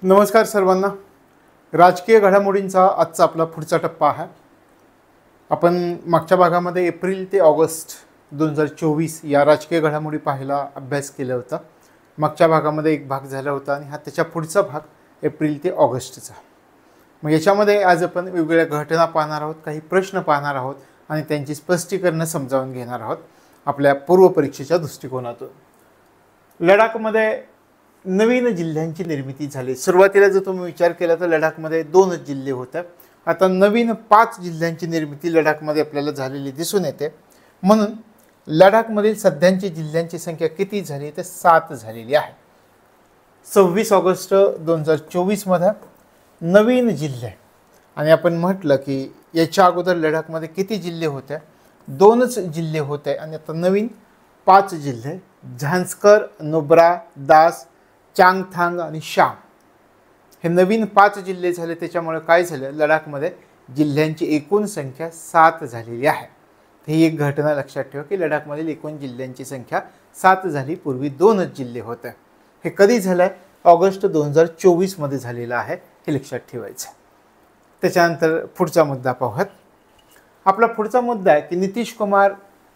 नमस्कार सर्वांना. राजकीय घडामोडींचा आजचा आपला पुढचा टप्पा आहे. आपण मागच्या भागामध्ये एप्रिल ते ऑगस्ट 2024 या राजकीय घडामोडी पाहायला अभ्यास केला होता. मागच्या भागामध्ये एक भाग झाला होता आणि हा त्याच्या पुढचा भाग एप्रिल ते ऑगस्टचा. मग याच्यामध्ये आज आपण वेगवेगळ्या घटना पाहणार आहोत, काही प्रश्न पाहणार आहोत आणि त्यांची स्पष्टीकरणं समजावून घेणार आहोत आपल्या पूर्वपरीक्षेच्या दृष्टिकोनातून. लडाखमध्ये नवीन जिल्ह्यांची निर्मिती झाली. सुरुवातीला जर तुम्ही विचार केला तर लडाखमध्ये 2च जिल्हे होते. आता नवीन 5 जिल्ह्यांची निर्मिती लडाखमध्ये आपल्याला झालेली दिसून येते. म्हणून लडाखमधील सध्याची जिल्ह्यांची संख्या किती झाली तर 7 झालेली आहे. 26 ऑगस्ट 2024 मध्ये नवीन जिल्हे. आणि आपण म्हटलं की याच्या अगोदर लडाखमध्ये किती जिल्हे होते? 2च जिल्हे होते आणि आता नवीन 5 जिल्हे झांस्कर, नुब्रा, दास, चांगथांग आणि शाम हे नवीन 5 जिल्हे झाले. त्याच्यामुळे काय झालं, लडाखमध्ये जिल्ह्यांची एकूण संख्या 7 झालेली आहे. ही एक घटना लक्षात ठेवा की लडाखमधील एकूण जिल्ह्यांची संख्या 7 झाली. पूर्वी 2च जिल्हे होते. हे कधी झालं आहे? ऑगस्ट 2024 मध्ये झालेलं आहे. हे लक्षात ठेवायचं. त्याच्यानंतर पुढचा मुद्दा पाहूयात. आपला पुढचा मुद्दा आहे की नितीश कुमार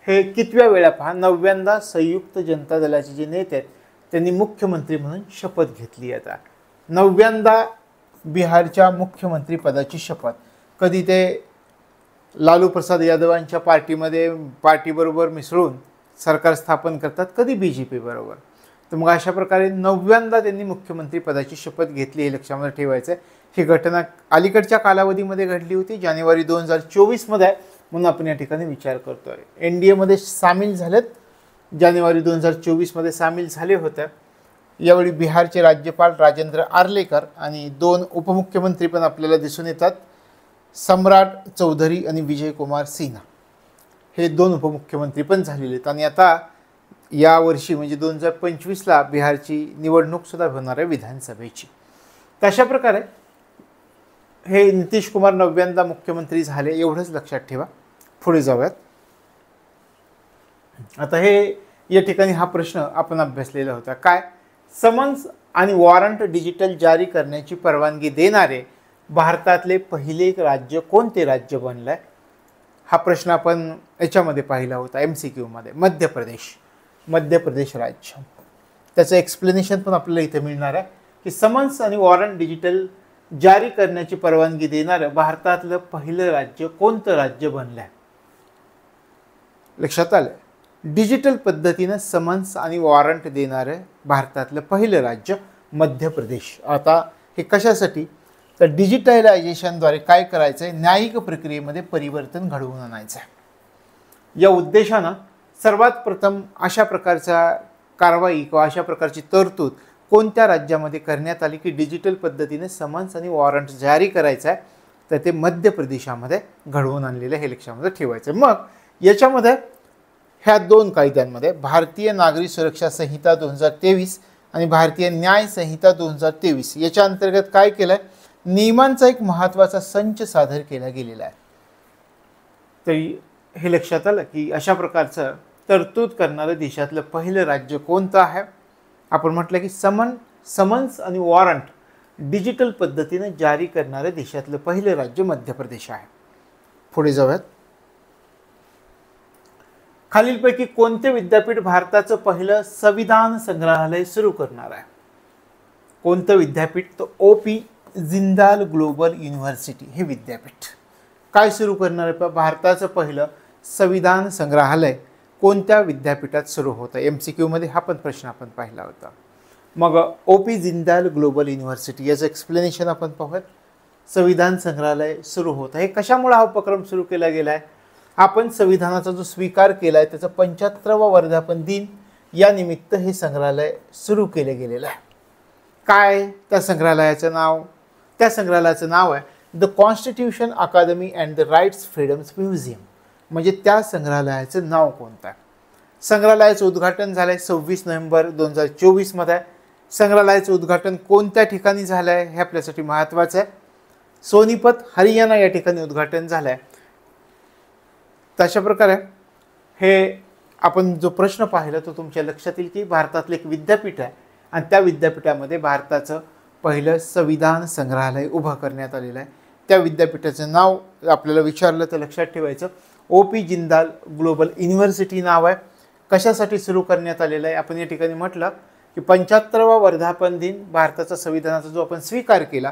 हे कितव्या वेळा पहा 9व्यांदा संयुक्त जनता दलाचे जे नेते आहेत त्यांनी मुख्यमंत्री म्हणून शपथ घेतली. आता 9व्यांदा बिहारच्या मुख्यमंत्री पदाची शपथ. कधी ते लालू प्रसाद यादवांच्या पार्टीबरोबर मिसळून सरकार स्थापन करतात, कधी BJP बरोबर. तर मग अशा प्रकारे 9व्यांदा त्यांनी मुख्यमंत्री पदाची शपथ घेतली. हे लक्षामध्ये ठेवायचं आहे. ही घटना अलीकडच्या कालावधीमध्ये घडली होती, जानेवारी 2024 मध्ये. म्हणून आपण या ठिकाणी विचार करतोय. NDA मध्ये सामील झालेत, जानेवारी 2024 मध्ये सामील झाले होते. यावेळी बिहारचे राज्यपाल राजेंद्र आर्लेकर आणि 2 उपमुख्यमंत्री पण आपल्याला दिसून येतात, सम्राट चौधरी आणि विजय कुमार सिन्हा. हे 2 उपमुख्यमंत्री पण झालेले आहेत. आणि आता या वर्षी म्हणजे 2025ला बिहारची निवडणूक सुद्धा होणार आहे विधानसभेची. तशा प्रकारे हे नितीश कुमार 9व्यांदा मुख्यमंत्री झाले, एवढंच लक्षात ठेवा. पुढे जाऊयात. आता हे या ठिकाणी हा प्रश्न आपण अभ्यासलेला होता. काय? समन्स आणि वॉरंट डिजिटल जारी करण्याची परवानगी देणारे भारतातले पहिले राज्य कोणते राज्य बनलंय? हा प्रश्न आपण याच्यामध्ये पाहिला होता MCQ मध्ये. मध्य प्रदेश राज्य. त्याचं एक्सप्लेनेशन पण आपल्याला इथे मिळणार आहे की समन्स आणि वॉरंट डिजिटल जारी करण्याची परवानगी देणारं भारतातलं पहिलं राज्य कोणतं राज्य बनलंय? लक्षात आलं? डिजिटल पद्धतीनं समन्स आणि वॉरंट देणारं भारतातलं पहिलं राज्य मध्य प्रदेश. आता हे कशासाठी? तर डिजिटलायझेशनद्वारे काय करायचं आहे, न्यायिक प्रक्रियेमध्ये परिवर्तन घडवून आणायचं आहे. या उद्देशानं सर्वात प्रथम अशा प्रकारचा कारवाई किंवा अशा प्रकारची तरतूद कोणत्या राज्यामध्ये करण्यात आली की डिजिटल पद्धतीने समन्स आणि वॉरंट जारी करायचं आहे? तर ते मध्य प्रदेशामध्ये घडवून आणलेलं. हे लक्षामध्ये ठेवायचं. मग याच्यामध्ये ह्या 2 कायद्यांमध्ये भारतीय नागरी सुरक्षा संहिता 2023 आणि भारतीय न्याय संहिता 2023 याच्या अंतर्गत काय केलं आहे, नियमांचा एक महत्त्वाचा संच सादर केला गेलेला आहे. तरी हे लक्षात आलं की अशा प्रकारचं तरतूद करणारं देशातलं पहिलं राज्य कोणतं आहे? आपण म्हटलं की समन्स आणि वॉरंट डिजिटल पद्धतीने जारी करणारं देशातलं पहिलं राज्य मध्य प्रदेश आहे. पुढे जाऊयात. खालीलपैकी कोणते विद्यापीठ भारताचं पहिलं संविधान संग्रहालय सुरू करणार आहे? कोणतं विद्यापीठ? तर OP जिंदाल ग्लोबल युनिव्हर्सिटी हे विद्यापीठ काय सुरू करणार आहे? भारताचं पहिलं संविधान संग्रहालय कोणत्या विद्यापीठात सुरू होतं? MCQ मध्ये हा पण प्रश्न आपण पाहिला होता. मग OP जिंदाल ग्लोबल युनिव्हर्सिटी याचं एक्सप्लेनेशन आपण पाहूयात. संविधान संग्रहालय सुरू होतं. हे कशामुळे हा उपक्रम सुरू केला गेला आहे? आपण संविधानाचा जो स्वीकार केला आहे त्याचा 75वा वर्धापन दिन या निमित्त हे संग्रहालय सुरू केले गेलेलं आहे. काय त्या संग्रहालयाचं नाव? त्या संग्रहालयाचं नाव आहे the constitution Akademi and the rights freedoms Museum. म्हणजे त्या संग्रहालयाचं नाव कोणतं आहे? संग्रहालयाचं उद्घाटन झालंय 26 नोव्हेंबर 2024 मध्ये. संग्रहालयाचं उद्घाटन कोणत्या ठिकाणी झालं आहे हे आपल्यासाठी महत्त्वाचं आहे. सोनीपत हरियाणा या ठिकाणी उद्घाटन झालं आहे. तशा प्रकारे हे आपण जो प्रश्न पाहिला तो तुमच्या लक्षात येईल की भारतातलं एक विद्यापीठ आहे आणि त्या विद्यापीठामध्ये भारताचं पहिलं संविधान संग्रहालय उभं करण्यात आलेलं आहे. त्या विद्यापीठाचं नाव आपल्याला विचारलं तर लक्षात ठेवायचं, OP जिंदाल ग्लोबल युनिव्हर्सिटी नाव आहे. कशासाठी सुरू करण्यात आलेलं आहे? आपण या ठिकाणी म्हटलं की 75वा वर्धापन दिन, भारताचा संविधानाचा जो आपण स्वीकार केला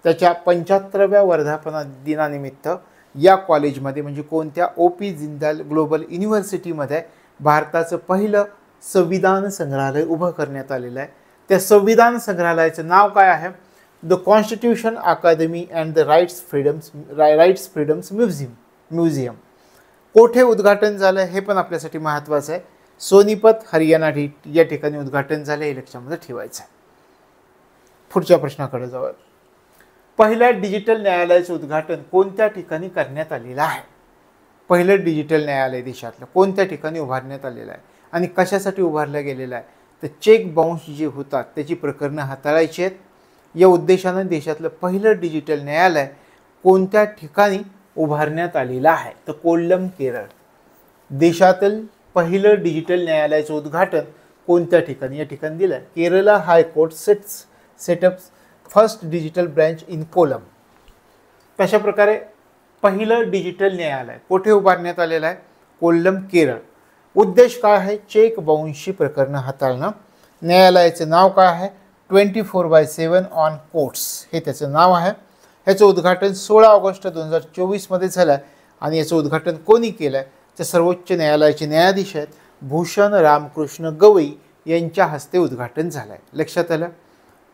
त्याच्या 75व्या वर्धापन दिनानिमित्त या कॉलेजमध्ये म्हणजे कोणत्या OP जिंदाल ग्लोबल युनिव्हर्सिटीमध्ये भारताचं पहिलं संविधान संग्रहालय उभं करण्यात आलेलं आहे. त्या संविधान संग्रहालयाचं नाव काय आहे? The constitution Akademi and the rights freedoms museum. कोठे उद्घाटन झालं हे पण आपल्यासाठी महत्त्वाचं आहे. सोनीपत, हरियाणा या ठिकाणी उद्घाटन झालं, हे लक्षामध्ये ठेवायचं आहे. पुढच्या प्रश्नाकडे जाऊया. पहिल्या डिजिटल न्यायालयाचं उद्घाटन कोणत्या ठिकाणी करण्यात आलेलं आहे? पहिलं डिजिटल न्यायालय देशातलं कोणत्या ठिकाणी उभारण्यात आलेलं आहे आणि कशासाठी उभारलं गेलेलं आहे? तर चेक बाउन्स जे होतात त्याची प्रकरणं हाताळायची आहेत. या उद्देशानं देशातलं पहिलं डिजिटल न्यायालय कोणत्या ठिकाणी उभारण्यात आलेलं आहे? तर कोल्लम, केरळ. देशातील पहिलं डिजिटल न्यायालयाचं उद्घाटन कोणत्या ठिकाणी? या ठिकाणी दिलं आहे, Kerala high court setup first digital branch in Kollam. तशा प्रकारे पहिलं डिजिटल न्यायालय कोठे उभारण्यात आलेलं आहे? कोल्लम, केरळ. उद्देश काय आहे? चेक बाउन्सची प्रकरणं हाताळणं. न्यायालयाचं नाव काय आहे? 24/7 ऑन कोर्ट्स हे त्याचं नाव आहे. ह्याचं उद्घाटन 16 ऑगस्ट 2024 झालं आहे आणि याचं उद्घाटन कोणी केलं आहे? तर सर्वोच्च न्यायालयाचे न्यायाधीश आहेत भूषण रामकृष्ण गवई यांच्या हस्ते उद्घाटन झालं आहे. लक्षात आलं?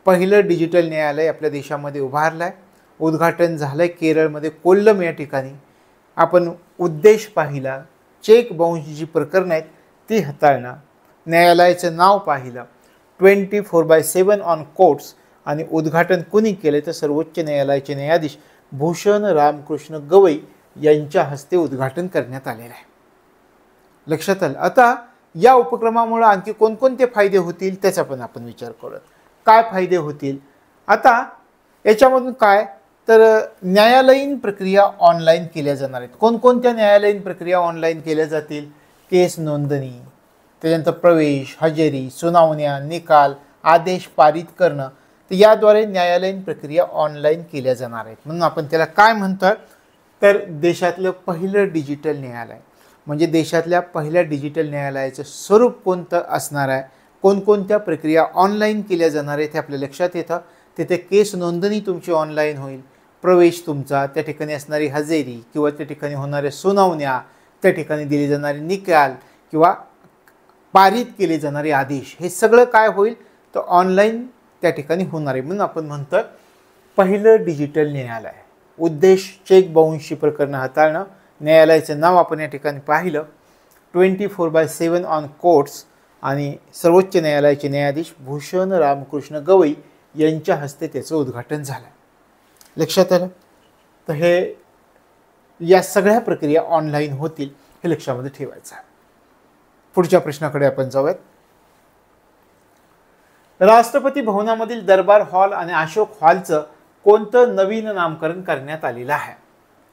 पहिलं डिजिटल न्यायालय आपल्या देशामध्ये उभारलं आहे, उद्घाटन झालं आहे केरळमध्ये कोल्लम या ठिकाणी. आपण उद्देश पाहिला, चेक बाउन्सची जी प्रकरणं आहेत ती हाताळणं. न्यायालयाचं नाव पाहिलं 24/7 ऑन कोर्ट्स आणि उद्घाटन कुणी केले? तर सर्वोच्च न्यायालयाचे न्यायाधीश भूषण रामकृष्ण गवई यांच्या हस्ते उद्घाटन करण्यात आलेलं आहे. लक्षात आलं? आता या उपक्रमामुळे आणखी कोणकोणते फायदे होतील त्याचा पण आपण विचार करूया. काय फायदे होतील? आता याच्यामधून काय तर न्यायालयीन प्रक्रिया ऑनलाईन केल्या जाणार आहेत. कोणकोणत्या न्यायालयीन प्रक्रिया ऑनलाईन केल्या जातील? केस नोंदणी, त्याच्यानंतर प्रवेश, हजेरी, सुनावण्या, निकाल, आदेश पारित करणं. तर याद्वारे न्यायालयीन प्रक्रिया ऑनलाईन केल्या जाणार आहेत. म्हणून आपण त्याला काय म्हणतो? तर देशातलं पहिलं डिजिटल न्यायालय. म्हणजे देशातल्या पहिल्या डिजिटल न्यायालयाचं स्वरूप कोणतं असणार आहे, कोणकोणत्या प्रक्रिया ऑनलाईन केल्या जाणार आहेत हे आपल्या लक्षात येतं. तिथे केस नोंदणी तुमची ऑनलाईन होईल, प्रवेश तुमचा, त्या ठिकाणी असणारी हजेरी किंवा त्या ठिकाणी होणाऱ्या सुनावण्या, त्या ठिकाणी दिले जाणारे निकाल किंवा पारित केले जाणारे आदेश, हे सगळं काय होईल तर ऑनलाईन त्या ठिकाणी होणार आहे. म्हणून आपण म्हणतो पहिलं डिजिटल न्यायालय. उद्देश चेक बाउन्सची प्रकरणं हाताळणं. न्यायालयाचं नाव आपण या ठिकाणी पाहिलं 24/7 ऑन कोर्ट्स आणि सर्वोच्च न्यायालयाचे न्यायाधीश भूषण रामकृष्ण गवई यांच्या हस्ते त्याचं उद्घाटन झालं. लक्षात आलं? तर हे या सगळ्या प्रक्रिया ऑनलाईन होतील हे लक्षामध्ये ठेवायचं आहे. पुढच्या प्रश्नाकडे आपण जाऊयात. राष्ट्रपती भवनामधील दरबार हॉल आणि अशोक हॉलचं कोणतं नवीन नामकरण करण्यात आलेलं आहे?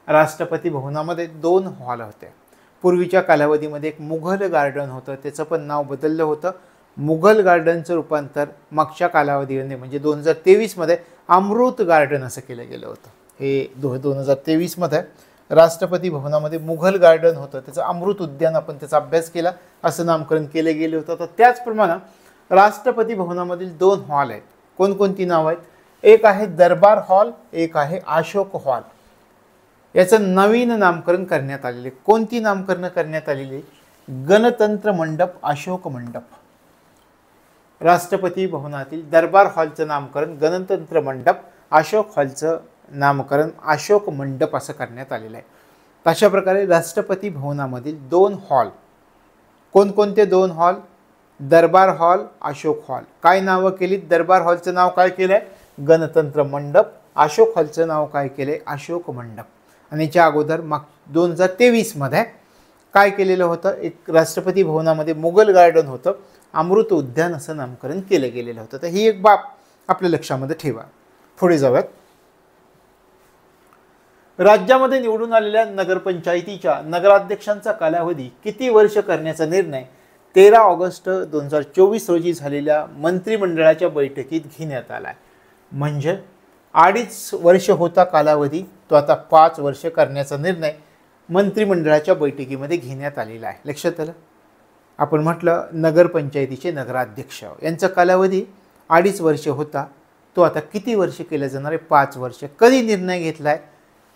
राष्ट्रपती भवनामध्ये 2 हॉल होते. पूर्वीच्या कालावधीमध्ये एक मुघल गार्डन होतं, त्याचं पण नाव बदललं होतं. मुघल गार्डनचं रूपांतर मागच्या कालावधीमध्ये म्हणजे 2023मध्ये अमृत गार्डन असं केलं गेलं होतं. हे 2023मध्ये राष्ट्रपती भवनामध्ये मुघल गार्डन होतं, त्याचं अमृत उद्यान आपण त्याचा अभ्यास केला, असं नामकरण केलं गेलं होतं. तर त्याचप्रमाणे राष्ट्रपती भवनामधील 2 हॉल आहेत. कोणकोणती नाव आहेत? एक आहे दरबार हॉल, एक आहे अशोक हॉल. याचं नवीन नामकरण करण्यात आलेले. कोणती नामकरण करण्यात आलेली? गणतंत्र मंडप, अशोक मंडप. राष्ट्रपती भवनातील दरबार हॉलचं नामकरण गणतंत्र मंडप, अशोक हॉलचं नामकरण अशोक मंडप असं करण्यात आलेलं आहे. अशा प्रकारे राष्ट्रपती भवनामधील 2 हॉल. कोणकोणते 2 हॉल? दरबार हॉल, अशोक हॉल. काय नावं केली? दरबार हॉलचं नाव काय केलं आहे? गणतंत्र मंडप. अशोक हॉलचं नाव काय केलं आहे? अशोक मंडप. आणि याच्या अगोदर 2023मध्ये काय केलेलं होतं? एक राष्ट्रपती भवनामध्ये मुघल गार्डन होतं, अमृत उद्यान असं नामकरण केलं गेलेलं होतं. तर ही एक बाब आपल्या लक्षामध्ये ठेवा. पुढे जाऊयात. राज्यामध्ये निवडून आलेल्या नगरपंचायतीच्या नगराध्यक्षांचा कालावधी किती वर्ष करण्याचा निर्णय 13 ऑगस्ट 2024 रोजी झालेल्या मंत्रिमंडळाच्या बैठकीत घेण्यात आला आहे. म्हणजे 2.5 वर्ष होता कालावधी, तो आता 5 वर्ष करण्याचा निर्णय मंत्रिमंडळाच्या बैठकीमध्ये घेण्यात आलेला आहे. लक्षात आलं. आपण म्हटलं नगरपंचायतीचे नगराध्यक्ष यांचा कालावधी 2.5 वर्ष होता, तो आता किती वर्ष केला जाणार आहे? 5 वर्ष. कधी निर्णय घेतला आहे?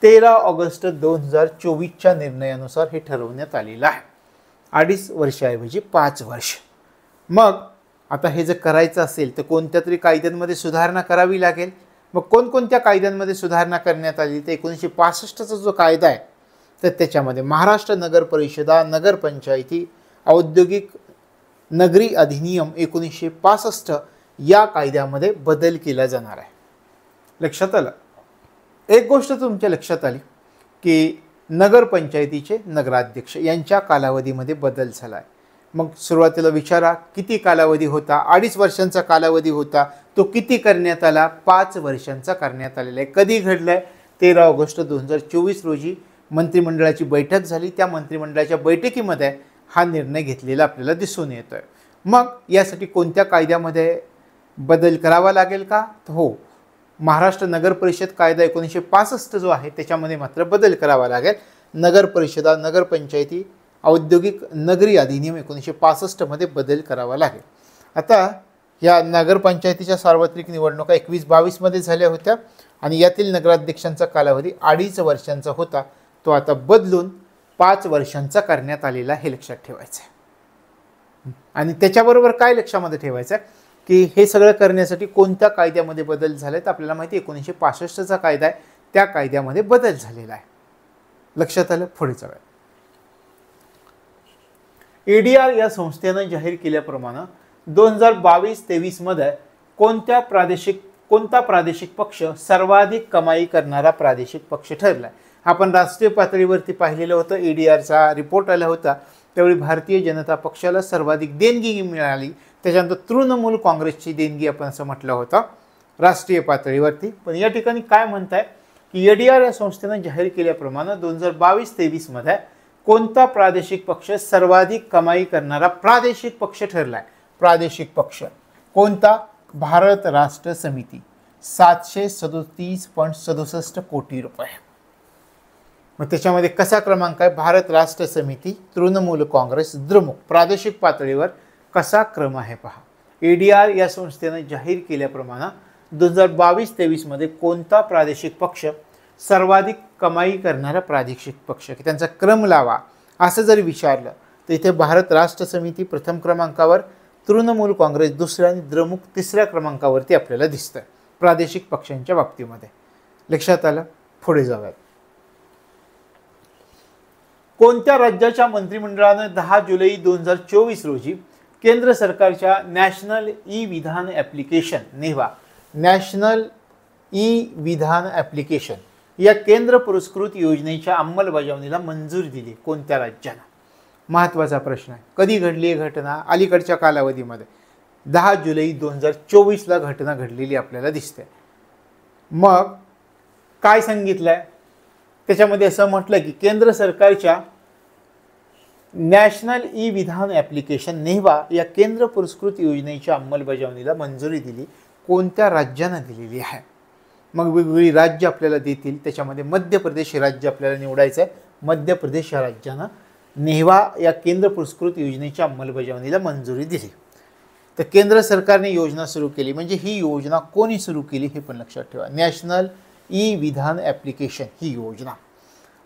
13 ऑगस्ट 2024च्या निर्णयानुसार हे ठरवण्यात आलेलं आहे. 2.5 वर्षाऐवजी 5 वर्ष. मग आता हे जर करायचं असेल तर कोणत्या तरी कायद्यांमध्ये सुधारणा करावी लागेल. मग कोणकोणत्या कायद्यांमध्ये सुधारणा करण्यात आली? तर 1965चा जो कायदा आहे तर त्याच्यामध्ये महाराष्ट्र नगर परिषदा, नगरपंचायती, औद्योगिक नगरी अधिनियम 1965 या कायद्यामध्ये बदल केला जाणार आहे. लक्षात आलं. एक गोष्ट तुमच्या लक्षात आली की नगरपंचायतीचे नगराध्यक्ष यांच्या कालावधीमध्ये बदल झाला आहे. मग सुरुवातीला विचारा किती कालावधी होता? 2.5 वर्षांचा कालावधी होता, तो किती करण्यात आला? 5 वर्षांचा करण्यात आलेला आहे. कधी घडलं आहे? 13 ऑगस्ट 2024 रोजी मंत्रिमंडळाची बैठक झाली. त्या मंत्रिमंडळाच्या बैठकीमध्ये हा निर्णय घेतलेला आपल्याला दिसून येतोय. मग यासाठी कोणत्या कायद्यामध्ये बदल करावा लागेल का? हो, महाराष्ट्र नगर परिषद कायदा 1965 जो आहे त्याच्यामध्ये मात्र बदल करावा लागेल. नगर परिषदा, नगरपंचायती, औद्योगिक नगरी अधिनियम 1965 मध्ये बदल करावा लागेल. आता या नगरपंचायतीच्या सार्वत्रिक निवडणुका 21-22 मध्ये झाल्या होत्या आणि यातील नगराध्यक्षांचा कालावधी 2.5 वर्षांचा होता, तो आता बदलून 5 वर्षांचा करण्यात आलेला हे लक्षात ठेवायचं आहे. आणि त्याच्याबरोबर काय लक्षामध्ये ठेवायचं आहे की हे सगळं करण्यासाठी कोणत्या कायद्यामध्ये बदल झाले? तर आपल्याला माहिती आहे 1965चा कायदा आहे, त्या कायद्यामध्ये बदल झालेला आहे. लक्षात आलं. पुढे जाऊया. ADR या संस्थेनं जाहीर केल्याप्रमाणे 2022-23 मध्ये कोणता प्रादेशिक पक्ष सर्वाधिक कमाई करणारा प्रादेशिक पक्ष ठरला? आपण राष्ट्रीय पातळीवरती पाहिलेलं होतं. ADRचा रिपोर्ट आला होता त्यावेळी भारतीय जनता पक्षाला सर्वाधिक देणगी मिळाली. त्याच्यानंतर तृणमूल काँग्रेसची देणगी आपण असं म्हटलं होतं राष्ट्रीय पातळीवरती. पण या ठिकाणी काय म्हणताय की ADR या संस्थेनं जाहीर केल्याप्रमाणे 2022-23 मध्ये कोणता प्रादेशिक पक्ष सर्वाधिक कमाई करणारा प्रादेशिक पक्ष ठरलाय? प्रादेशिक पक्ष कोणता? भारत राष्ट्र समिती, 737.67 कोटी रुपये. मग त्याच्यामध्ये कसा क्रमांक आहे? भारत राष्ट्र समिती, तृणमूल काँग्रेस, द्रमुक. प्रादेशिक पातळीवर कसा क्रम आहे पहा. ADR या संस्थेनं जाहीर केल्याप्रमाणे 2022-23 मध्ये कोणता प्रादेशिक पक्ष सर्वाधिक कमाई करणारा प्रादेशिक पक्ष, की त्यांचा क्रम लावा असं जर विचारलं तर इथे भारत राष्ट्र समिती प्रथम क्रमांकावर, तृणमूल काँग्रेस दुसऱ्या आणि द्रमुक तिसऱ्या क्रमांकावरती आपल्याला दिसतंय प्रादेशिक पक्षांच्या बाबतीमध्ये. लक्षात आलं. पुढे जाऊयात. कोणत्या राज्याच्या मंत्रिमंडळाने 10 जुलै 2024 रोजी केंद्र सरकारच्या नॅशनल ई विधान ॲप्लिकेशन नेव्हा, नॅशनल ई विधान ॲप्लिकेशन या केंद्र पुरस्कृत योजनेच्या अंमलबजावणीला मंजुरी दिली? कोणत्या राज्यानं? महत्त्वाचा प्रश्न आहे. कधी घडली ही घटना? अलीकडच्या कालावधीमध्ये 10 जुलै 2024ला घटना घडलेली आपल्याला दिसते. मग काय सांगितलंय त्याच्यामध्ये? असं म्हटलं की केंद्र सरकारच्या नॅशनल ई विधान ॲप्लिकेशन नेव्हा या केंद्र पुरस्कृत योजनेच्या अंमलबजावणीला मंजुरी दिली. कोणत्या राज्यानं दिलेली आहे? मग वेगवेगळी राज्य आपल्याला देतील. त्याच्यामध्ये मध्य प्रदेश हे राज्य आपल्याला निवडायचं आहे. मध्य प्रदेश या राज्यानं नेव्हा या केंद्र पुरस्कृत योजनेच्या अंमलबजावणीला मंजुरी दिली. तर केंद्र सरकारने योजना सुरू केली. म्हणजे ही योजना कोणी सुरू केली हे पण लक्षात ठेवा. नॅशनल ई विधान ॲप्लिकेशन ही योजना.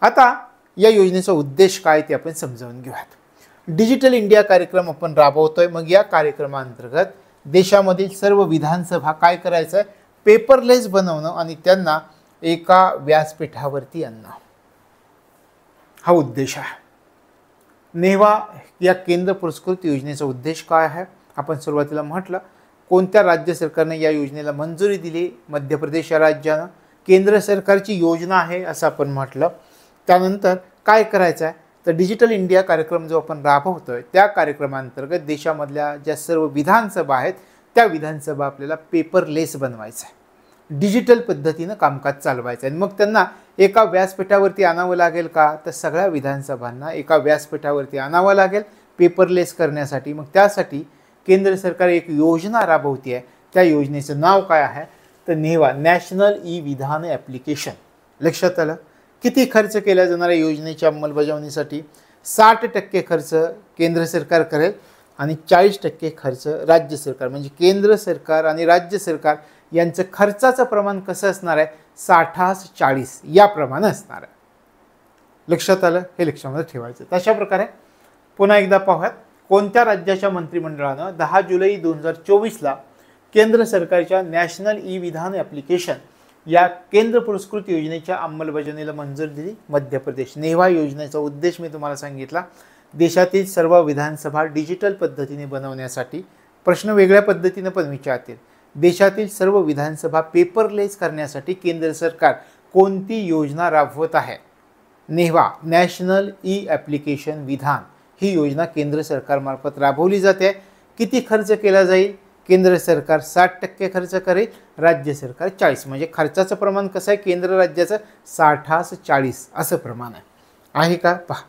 आता या योजनेचा उद्देश काय ते आपण समजावून घेऊयात. डिजिटल इंडिया कार्यक्रम आपण राबवतोय. मग या कार्यक्रमाअंतर्गत देशामधील सर्व विधानसभा काय करायचं आहे? पेपरलेस बनवणं आणि त्यांना एका व्यासपीठावरती आणणं, हा उद्देश आहे. नेव्हा या केंद्र पुरस्कृत योजनेचा उद्देश काय आहे? आपण सुरुवातीला म्हटलं कोणत्या राज्य सरकारने या योजनेला मंजुरी दिली? मध्य प्रदेश या राज्यानं. केंद्र सरकारची योजना आहे असं आपण म्हटलं. त्यानंतर काय करायचं आहे? तर डिजिटल इंडिया कार्यक्रम जो आपण राबवतोय त्या कार्यक्रमांतर्गत देशामधल्या ज्या सर्व विधानसभा आहेत त्या विधानसभा आपल्याला पेपरलेस बनवायचं आहे. डिजिटल पद्धतीनं कामकाज चालवायचं आहे. मग त्यांना एका व्यासपीठावरती आणावं लागेल का? तर सगळ्या विधानसभांना एका व्यासपीठावरती आणावं लागेल पेपरलेस करण्यासाठी. मग त्यासाठी केंद्र सरकार एक योजना राबवते आहे. त्या योजनेचं नाव काय आहे? तर नेवा नॅशनल ई विधान ॲप्लिकेशन. लक्षात आलं. किती खर्च केला जाणार आहे योजनेच्या अंमलबजावणीसाठी? 60% खर्च केंद्र सरकार करेल आणि 40% खर्च राज्य सरकार. म्हणजे केंद्र सरकार आणि राज्य सरकार यांचं खर्चाचं प्रमाण कसं असणार आहे? 60-40 या प्रमाणे असणार आहे. लक्षात आलं. हे लक्षामध्ये ठेवायचं. तशा प्रकारे पुन्हा एकदा पाहूयात. कोणत्या राज्याच्या मंत्रिमंडळानं 10 जुलै 2024ला केंद्र सरकारच्या नॅशनल ई विधान ॲप्लिकेशन या केंद्र पुरस्कृत योजनेच्या अंमलबजावणीला मंजुरी दिली? मध्य प्रदेश. नेवा योजनेचा उद्देश मी तुम्हाला सांगितला. देशातील सर्व विधानसभा डिजिटल पद्धतीने बनवण्यासाठी. प्रश्न वेगळ्या पद्धतीने पण विचारतील. देशातील सर्व विधानसभा पेपरलेस करण्यासाठी केंद्र सरकार कोणती योजना राबवत आहे? नेवा नॅशनल ई ॲप्लिकेशन विधान ही योजना केंद्र सरकारमार्फत राबवली जाते. किती खर्च केला जाईल? केंद्र सरकार 60% खर्च करेल, राज्य सरकार 40. म्हणजे खर्चाचं प्रमाण कसं आहे केंद्र राज्याचं? 60-40 असं प्रमाण आहे का? पहा.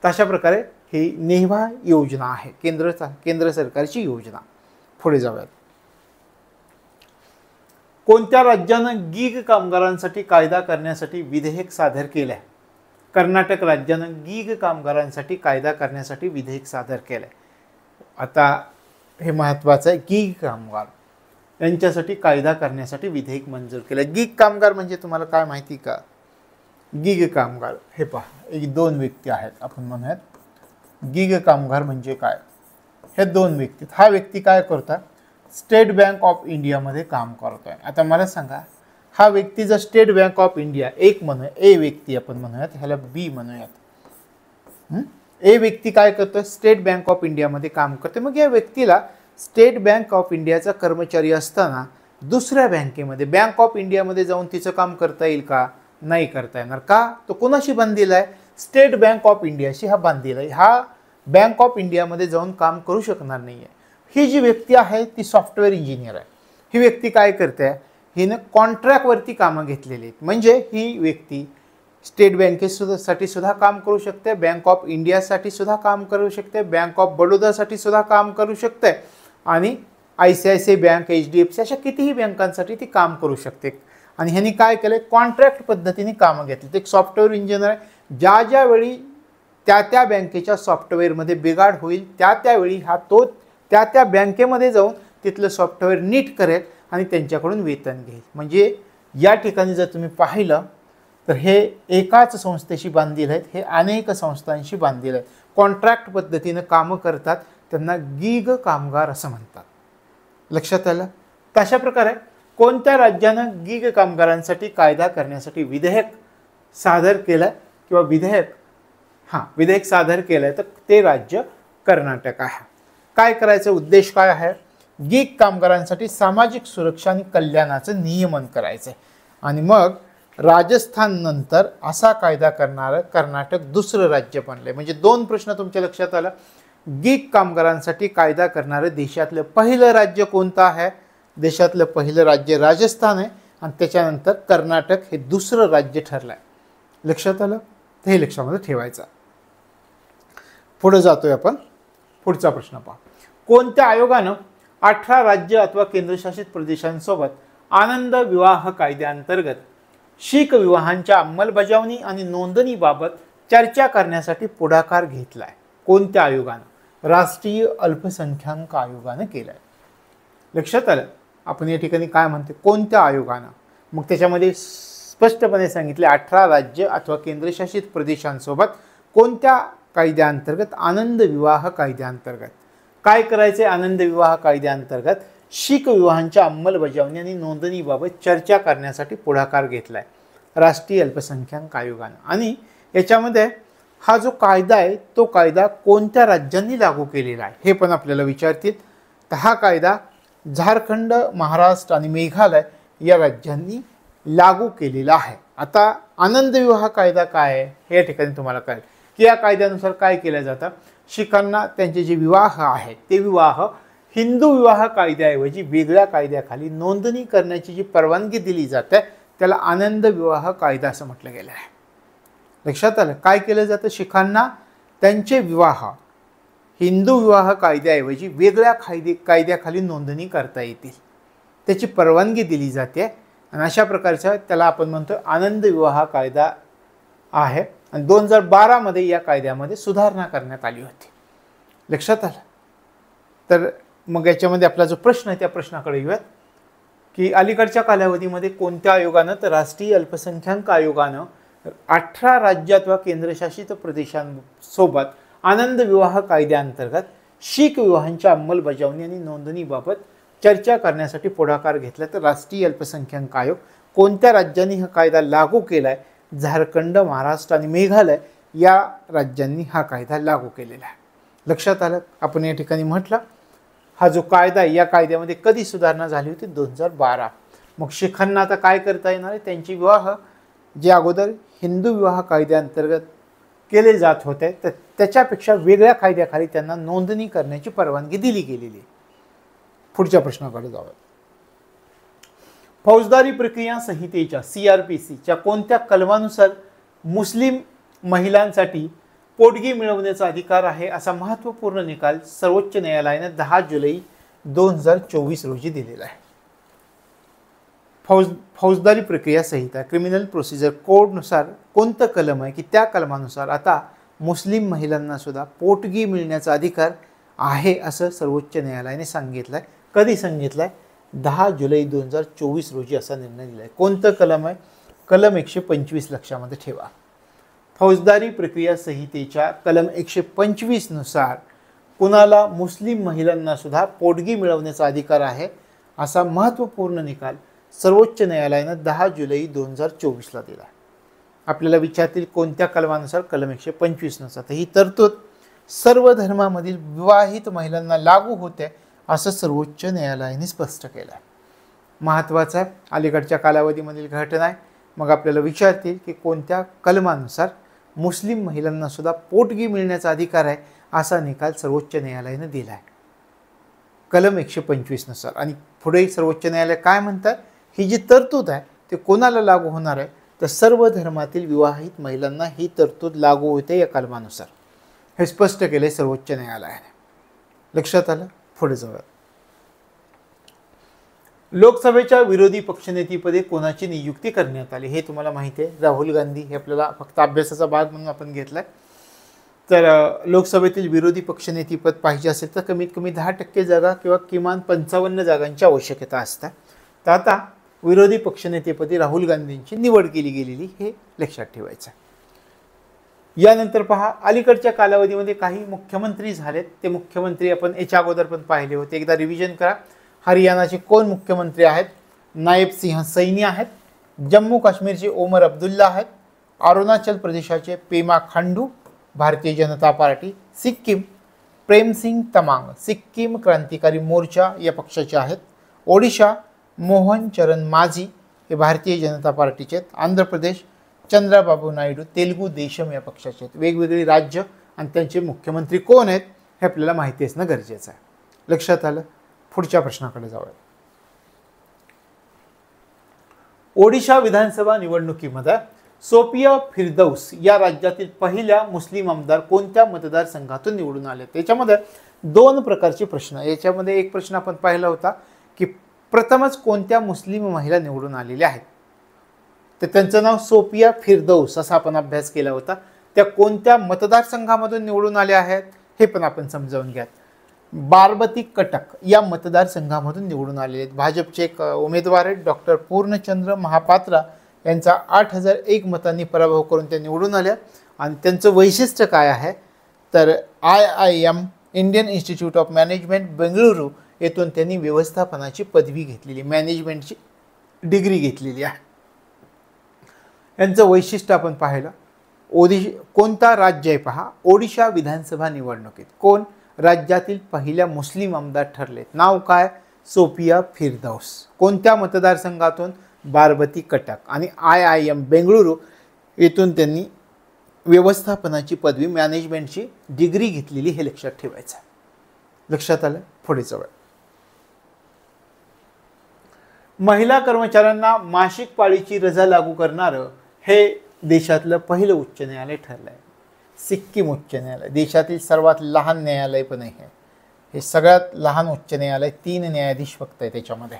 तशा प्रकारे ही नेवा योजना आहे, केंद्र सरकारची योजना. पुढे जाऊयात. कोणत्या राज्यानं गीग कामगारांसाठी कायदा करण्यासाठी विधेयक सादर केलं आहे? कर्नाटक राज्यानं गीग कामगारांसाठी कायदा करण्यासाठी विधेयक सादर केलं आहे. आता हे महत्त्वाचं आहे. गीग कामगार यांच्यासाठी कायदा करण्यासाठी विधेयक मंजूर केलं. गीग कामगार म्हणजे तुम्हाला काय माहिती का? गीग कामगार हे पहा, एक 2 व्यक्ती आहेत. आपण म्हणूयात गीग कामगार म्हणजे काय? हे 2 व्यक्ती. हा व्यक्ती काय करतात? स्टेट बँक ऑफ इंडियामध्ये काम करतोय. आता मला सांगा, हा व्यक्ती जर स्टेट बँक ऑफ इंडिया एक म्हणूया, ए व्यक्ती आपण म्हणूयात, ह्याला बी म्हणूयात. ए व्यक्ती काय करतोय? स्टेट बँक ऑफ इंडियामध्ये काम करते. मग या व्यक्तीला स्टेट बँक ऑफ इंडियाचा कर्मचारी असताना दुसऱ्या बँकेमध्ये बँक ऑफ इंडियामध्ये जाऊन तिचं काम करता येईल का? नाही करता येणार. का? तो कोणाशी बांधलेला आहे? स्टेट बँक ऑफ इंडियाशी हा बांधलेला आहे. हा बँक ऑफ इंडियामध्ये जाऊन काम करू शकणार नाही आहे. ही जी व्यक्ती आहे ती सॉफ्टवेअर इंजिनियर आहे. ही व्यक्ती काय करते? हिनं कॉन्ट्रॅक्टवरती कामं घेतलेली आहेत. म्हणजे ही व्यक्ती स्टेट बँकेसाठी सुद्धा काम करू शकते, बँक ऑफ इंडियासाठी सुद्धा काम करू शकते, बँक ऑफ बडोदासाठी सुद्धा काम करू शकते आणि ICICI बँक, HDFC अशा कितीही बँकांसाठी ती काम करू शकते. आणि ह्यांनी काय केलं? कॉन्ट्रॅक्ट पद्धतीने कामं घेतली. ते एक सॉफ्टवेअर इंजिनियर आहे. ज्यावेळी त्या बँकेच्या सॉफ्टवेअरमध्ये बिघाड होईल त्यावेळी हा तो त्या बँकेमध्ये जाऊन तिथलं सॉफ्टवेअर नीट करेल आणि त्यांच्याकडून वेतन घेईल. म्हणजे या ठिकाणी जर तुम्ही पाहिलं तर हे एकाच संस्थेशी बांधलेले आहेत, हे अनेक संस्थांशी बांधलेले आहेत. कॉन्ट्रॅक्ट पद्धतीनं कामं करतात, त्यांना गीग कामगार असं म्हणतात. लक्षात आलं. तशा प्रकारे कोणत्या राज्यानं गीग कामगारांसाठी कायदा करण्यासाठी विधेयक सादर केलं किंवा विधेयक सादर केलं तर ते राज्य कर्नाटक आहे. काय करायचं? उद्देश काय आहे? गीग कामगारांसाठी सामाजिक सुरक्षा आणि कल्याणाचं नियमन करायचं आहे. आणि मग राजस्थान नंतर असा कायदा करणारं कर्नाटक दुसरं राज्य बनलंय. म्हणजे 2 प्रश्न तुमच्या लक्षात आला. गीग कामगारांसाठी कायदा करणारं देशातलं पहिलं राज्य कोणतं आहे? देशातलं पहिलं राज्य राजस्थान आहे आणि त्याच्यानंतर कर्नाटक हे दुसरं राज्य ठरलं आहे. लक्षात आलं. तर हे लक्षामध्ये ठेवायचं. पुढे जातोय आपण. पुढचा प्रश्न पहा. कोणत्या आयोगानं 18 राज्य अथवा केंद्रशासित प्रदेशांसोबत आनंद विवाह कायद्याअंतर्गत शीख विवाहांच्या अंमलबजावणी आणि नोंदणीबाबत चर्चा करण्यासाठी पुढाकार घेतला आहे? कोणत्या आयोगानं? राष्ट्रीय अल्पसंख्याक आयोगानं केलं आहे. लक्षात आलं. आपण या ठिकाणी काय म्हणतो? कोणत्या आयोगानं? मग त्याच्यामध्ये स्पष्टपणे सांगितले 18 राज्य अथवा केंद्रशासित प्रदेशांसोबत कोणत्या कायद्याअंतर्गत? आनंद विवाह कायद्याअंतर्गत. काय करायचे? आनंद विवाह कायद्याअंतर्गत शीख विवाहांच्या अंमलबजावणी आणि नोंदणीबाबत चर्चा करण्यासाठी पुढाकार घेतला आहे राष्ट्रीय अल्पसंख्याक आयोगानं. आणि याच्यामध्ये हा जो कायदा आहे तो कायदा कोणत्या राज्यांनी लागू केलेला आहे हे पण आपल्याला विचारतील. तर हा कायदा झारखंड, महाराष्ट्र आणि मेघालय या राज्यांनी लागू केलेला आहे. आता आनंद विवाह कायदा काय आहे हे या ठिकाणी तुम्हाला कळेल की या कायद्यानुसार काय केलं जातं? शीखांना त्यांचे जे विवाह आहेत ते विवाह हिंदू विवाह कायद्याऐवजी वेगळ्या कायद्याखाली नोंदणी करण्याची जी परवानगी दिली जाते त्याला आनंद विवाह कायदा असं म्हटलं गेलं आहे. लक्षात आलं. काय केलं जातं? शीखांना त्यांचे विवाह हिंदू विवाह कायद्याऐवजी वेगळ्या कायद्याखाली नोंदणी करता येतील. त्याची परवानगी दिली जाते आणि अशा प्रकारचा त्याला आपण म्हणतो आनंद विवाह कायदा आहे. आणि 2012मध्ये या कायद्यामध्ये सुधारणा करण्यात आली होती. लक्षात आलं. तर मग याच्यामध्ये आपला जो प्रश्न आहे त्या प्रश्नाकडे येऊयात की अलीकडच्या कालावधीमध्ये कोणत्या आयोगानं, तर राष्ट्रीय अल्पसंख्याक आयोगानं 18 राज्यात व केंद्रशासित प्रदेशांसोबत आनंद विवाह कायद्याअंतर्गत शीख विवाहांच्या अंमलबजावणी आणि नोंदणीबाबत चर्चा करण्यासाठी पुढाकार घेतला. तर राष्ट्रीय अल्पसंख्याक आयोग कोणत्या राज्यांनी हा कायदा लागू केलाय? झारखंड, महाराष्ट्र आणि मेघालय या राज्यांनी हा कायदा लागू केलेला आहे. लक्षात आलं. आपण या ठिकाणी म्हटलं हा जो कायदा आहे या कायद्यामध्ये कधी सुधारणा झाली होती? 2012. मग शीखांना आता काय करता येणार आहे? त्यांचे विवाह जे अगोदर हिंदू विवाह कायद्याअंतर्गत केले जात होते तर त्याच्यापेक्षा वेगळ्या कायद्याखाली त्यांना नोंदणी करण्याची परवानगी दिली गेलेली. पुढच्या प्रश्नाकडे जाऊया. फौजदारी प्रक्रिया संहितेच्या CRPCच्या कोणत्या कलमानुसार मुस्लिम महिलांसाठी पोटगी मिळवण्याचा अधिकार आहे असा महत्त्वपूर्ण निकाल सर्वोच्च न्यायालयाने 10 जुलै 2024 रोजी दिलेला आहे? फौजदारी प्रक्रिया संहिता क्रिमिनल प्रोसिजर कोडनुसार कोणतं कलम आहे की त्या कलमानुसार आता मुस्लिम महिलांना सुद्धा पोटगी मिळण्याचा अधिकार आहे असं सर्वोच्च न्यायालयाने सांगितलं आहे? कधी सांगितलं आहे? 10 जुलै 2024 रोजी असा निर्णय दिला आहे. कोणतं कलम आहे? कलम 125 लक्षामध्ये ठेवा. फौजदारी प्रक्रिया संहितेच्या कलम 125 नुसार कुणाला मुस्लिम महिलांना सुद्धा पोटगी मिळवण्याचा अधिकार आहे असा महत्त्वपूर्ण निकाल सर्वोच्च न्यायालयानं 10 जुलै 2024ला दिला. आपल्याला विचारतील कोणत्या कलमानुसार? कलम 125 नुसार. तर ही तरतूद सर्व धर्मामधील विवाहित महिलांना लागू होते असं सर्वोच्च न्यायालयाने स्पष्ट केलं आहे. महत्त्वाचं आहे. अलीकडच्या कालावधीमधील घटना आहे. मग आपल्याला विचारतील की कोणत्या कलमानुसार मुस्लिम महिलांना सुद्धा पोटगी मिळण्याचा अधिकार आहे असा निकाल सर्वोच्च न्यायालयाने दिला आहे? कलम 125 नुसार. आणि पुढे सर्वोच्च न्यायालय काय म्हणतात? ही जी तरतूद आहे ते कोणाला लागू होणार आहे? तर सर्व धर्मातील विवाहित महिलांना ही तरतूद लागू होते या कलमानुसार. हे स्पष्ट केले सर्वोच्च न्यायालयाने. लक्षात आलं. पुढे जाऊया. लोकसभेच्या विरोधी पक्षनेतेपदी कोणाची नियुक्ती करण्यात आली? हे तुम्हाला माहिती आहे, राहुल गांधी. हे आपल्याला फक्त अभ्यासाचा भाग म्हणून आपण घेतलाय. तर लोकसभेतील विरोधी पक्षनेतेपद पाहिजे असेल तर कमीत कमी 10% जागा किंवा किमान 55 जागांची आवश्यकता असते. तर आता विरोधी पक्षनेतेपदी राहुल गांधींची निवड केली गेलेली हे लक्षात ठेवायचं. यानंतर पहा, अलीकडच्या कालावधीमध्ये काही मुख्यमंत्री झालेत. ते मुख्यमंत्री आपण याच्या अगोदर पण पाहिले होते. एकदा रिव्हिजन करा. हरियाणाचे कोण मुख्यमंत्री आहेत? नायब सिंह सैनी आहेत. जम्मू काश्मीरचे ओमर अब्दुल्ला आहेत. अरुणाचल प्रदेशाचे पेमा खांडू, भारतीय जनता पार्टी. सिक्कीम प्रेमसिंग तमांग, सिक्कीम क्रांतिकारी मोर्चा या पक्षाचे आहेत. ओडिशा मोहन चरण माझी, हे भारतीय जनता पार्टीचे आहेत. आंध्र प्रदेश चंद्राबाबू नायडू, तेलुगू देशम या पक्षाचे आहेत. वेगवेगळी राज्य आणि त्यांचे मुख्यमंत्री कोण आहेत हे आपल्याला माहिती असणं गरजेचं आहे. लक्षात आलं. पुढच्या प्रश्नाकडे जाऊया. ओडिशा विधानसभा निवडणुकीमध्ये सोफिया फिरदौस या राज्यातील पहिल्या मुस्लिम आमदार कोणत्या मतदारसंघातून निवडून आले? त्याच्यामध्ये 2 प्रकारचे प्रश्न. याच्यामध्ये एक प्रश्न आपण पाहिला होता की प्रथमच कोणत्या मुस्लिम महिला निवडून आलेल्या आहेत. तर त्यांचं नाव सोफिया फिरदौस असा आपण अभ्यास केला होता. त्या कोणत्या मतदारसंघामधून निवडून आल्या आहेत हे पण आपण समजावून घ्या. बारबती कटक या मतदारसंघामधून निवडून आलेले आहेत. भाजपचे एक उमेदवार आहेत डॉक्टर पूर्णचंद्र महापात्रा, यांचा 8001 मतांनी पराभव करून त्या निवडून आल्या. आणि त्यांचं वैशिष्ट्य काय आहे तर IIM Indian institute of management Bengaluru येथून त्यांनी व्यवस्थापनाची पदवी घेतलेली, मॅनेजमेंटची डिग्री घेतलेली आहे. यांचं वैशिष्ट्य आपण पाहिलं. कोणता राज्य आहे पहा, ओडिशा विधानसभा निवडणुकीत कोण राज्यातील पहिल्या मुस्लिम आमदार ठरलेत? नाव काय? सोफिया फिरदौस. कोणत्या मतदारसंघातून? बारबती कटक. आणि IIM बेंगळुरू येथून त्यांनी व्यवस्थापनाची पदवी, मॅनेजमेंटची डिग्री घेतलेली हे लक्षात ठेवायचं. लक्षात आलं. पुढे जाऊया. महिला कर्मचाऱ्यांना मासिक पाळीची रजा लागू करणारं हे देशातलं पहिलं उच्च न्यायालय ठरलंय. सिक्कीम उच्च न्यायालय. देशातील सर्वात लहान न्यायालय पण आहे हे. सगळ्यात लहान उच्च न्यायालय. 3 न्यायाधीश फक्त आहे त्याच्यामध्ये.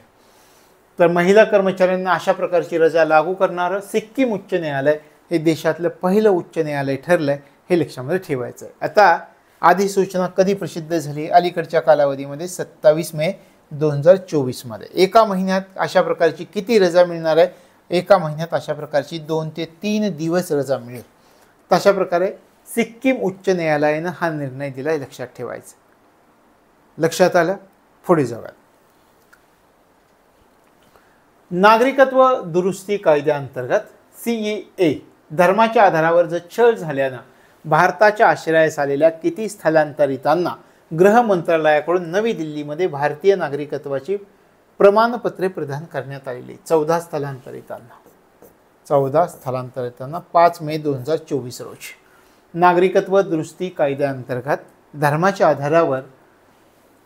तर महिला कर्मचाऱ्यांना अशा प्रकारची रजा लागू करणारं सिक्कीम उच्च न्यायालय हे देशातलं पहिलं उच्च न्यायालय ठरलंय, हे लक्षामध्ये ठेवायचं आहे. आता अधिसूचना कधी प्रसिद्ध झाली? अलीकडच्या कालावधीमध्ये 27 मे 2024 मध्ये. एका महिन्यात अशा प्रकारची किती रजा मिळणार आहे? एका महिन्यात अशा प्रकारची 2 ते 3 दिवस रजा मिळेल. तशा प्रकारे सिक्कीम उच्च न्यायालयानं हा निर्णय दिलाय, लक्षात ठेवायचं. लक्षात आलं? पुढे जाऊया. नागरिकत्व दुरुस्ती कायद्याअंतर्गत CAA धर्माच्या आधारावर जर छळ झाल्यानं भारताच्या आश्रयास आलेल्या किती स्थलांतरितांना गृह मंत्रालयाकडून नवी दिल्लीमध्ये भारतीय नागरिकत्वाची प्रमाणपत्रे प्रदान करण्यात आलेली? 14 स्थलांतरितांना. 14 स्थलांतरितांना 5 मे 2024 रोजी. नागरिकत्व दुरुस्ती कायद्याअंतर्गत धर्माच्या आधारावर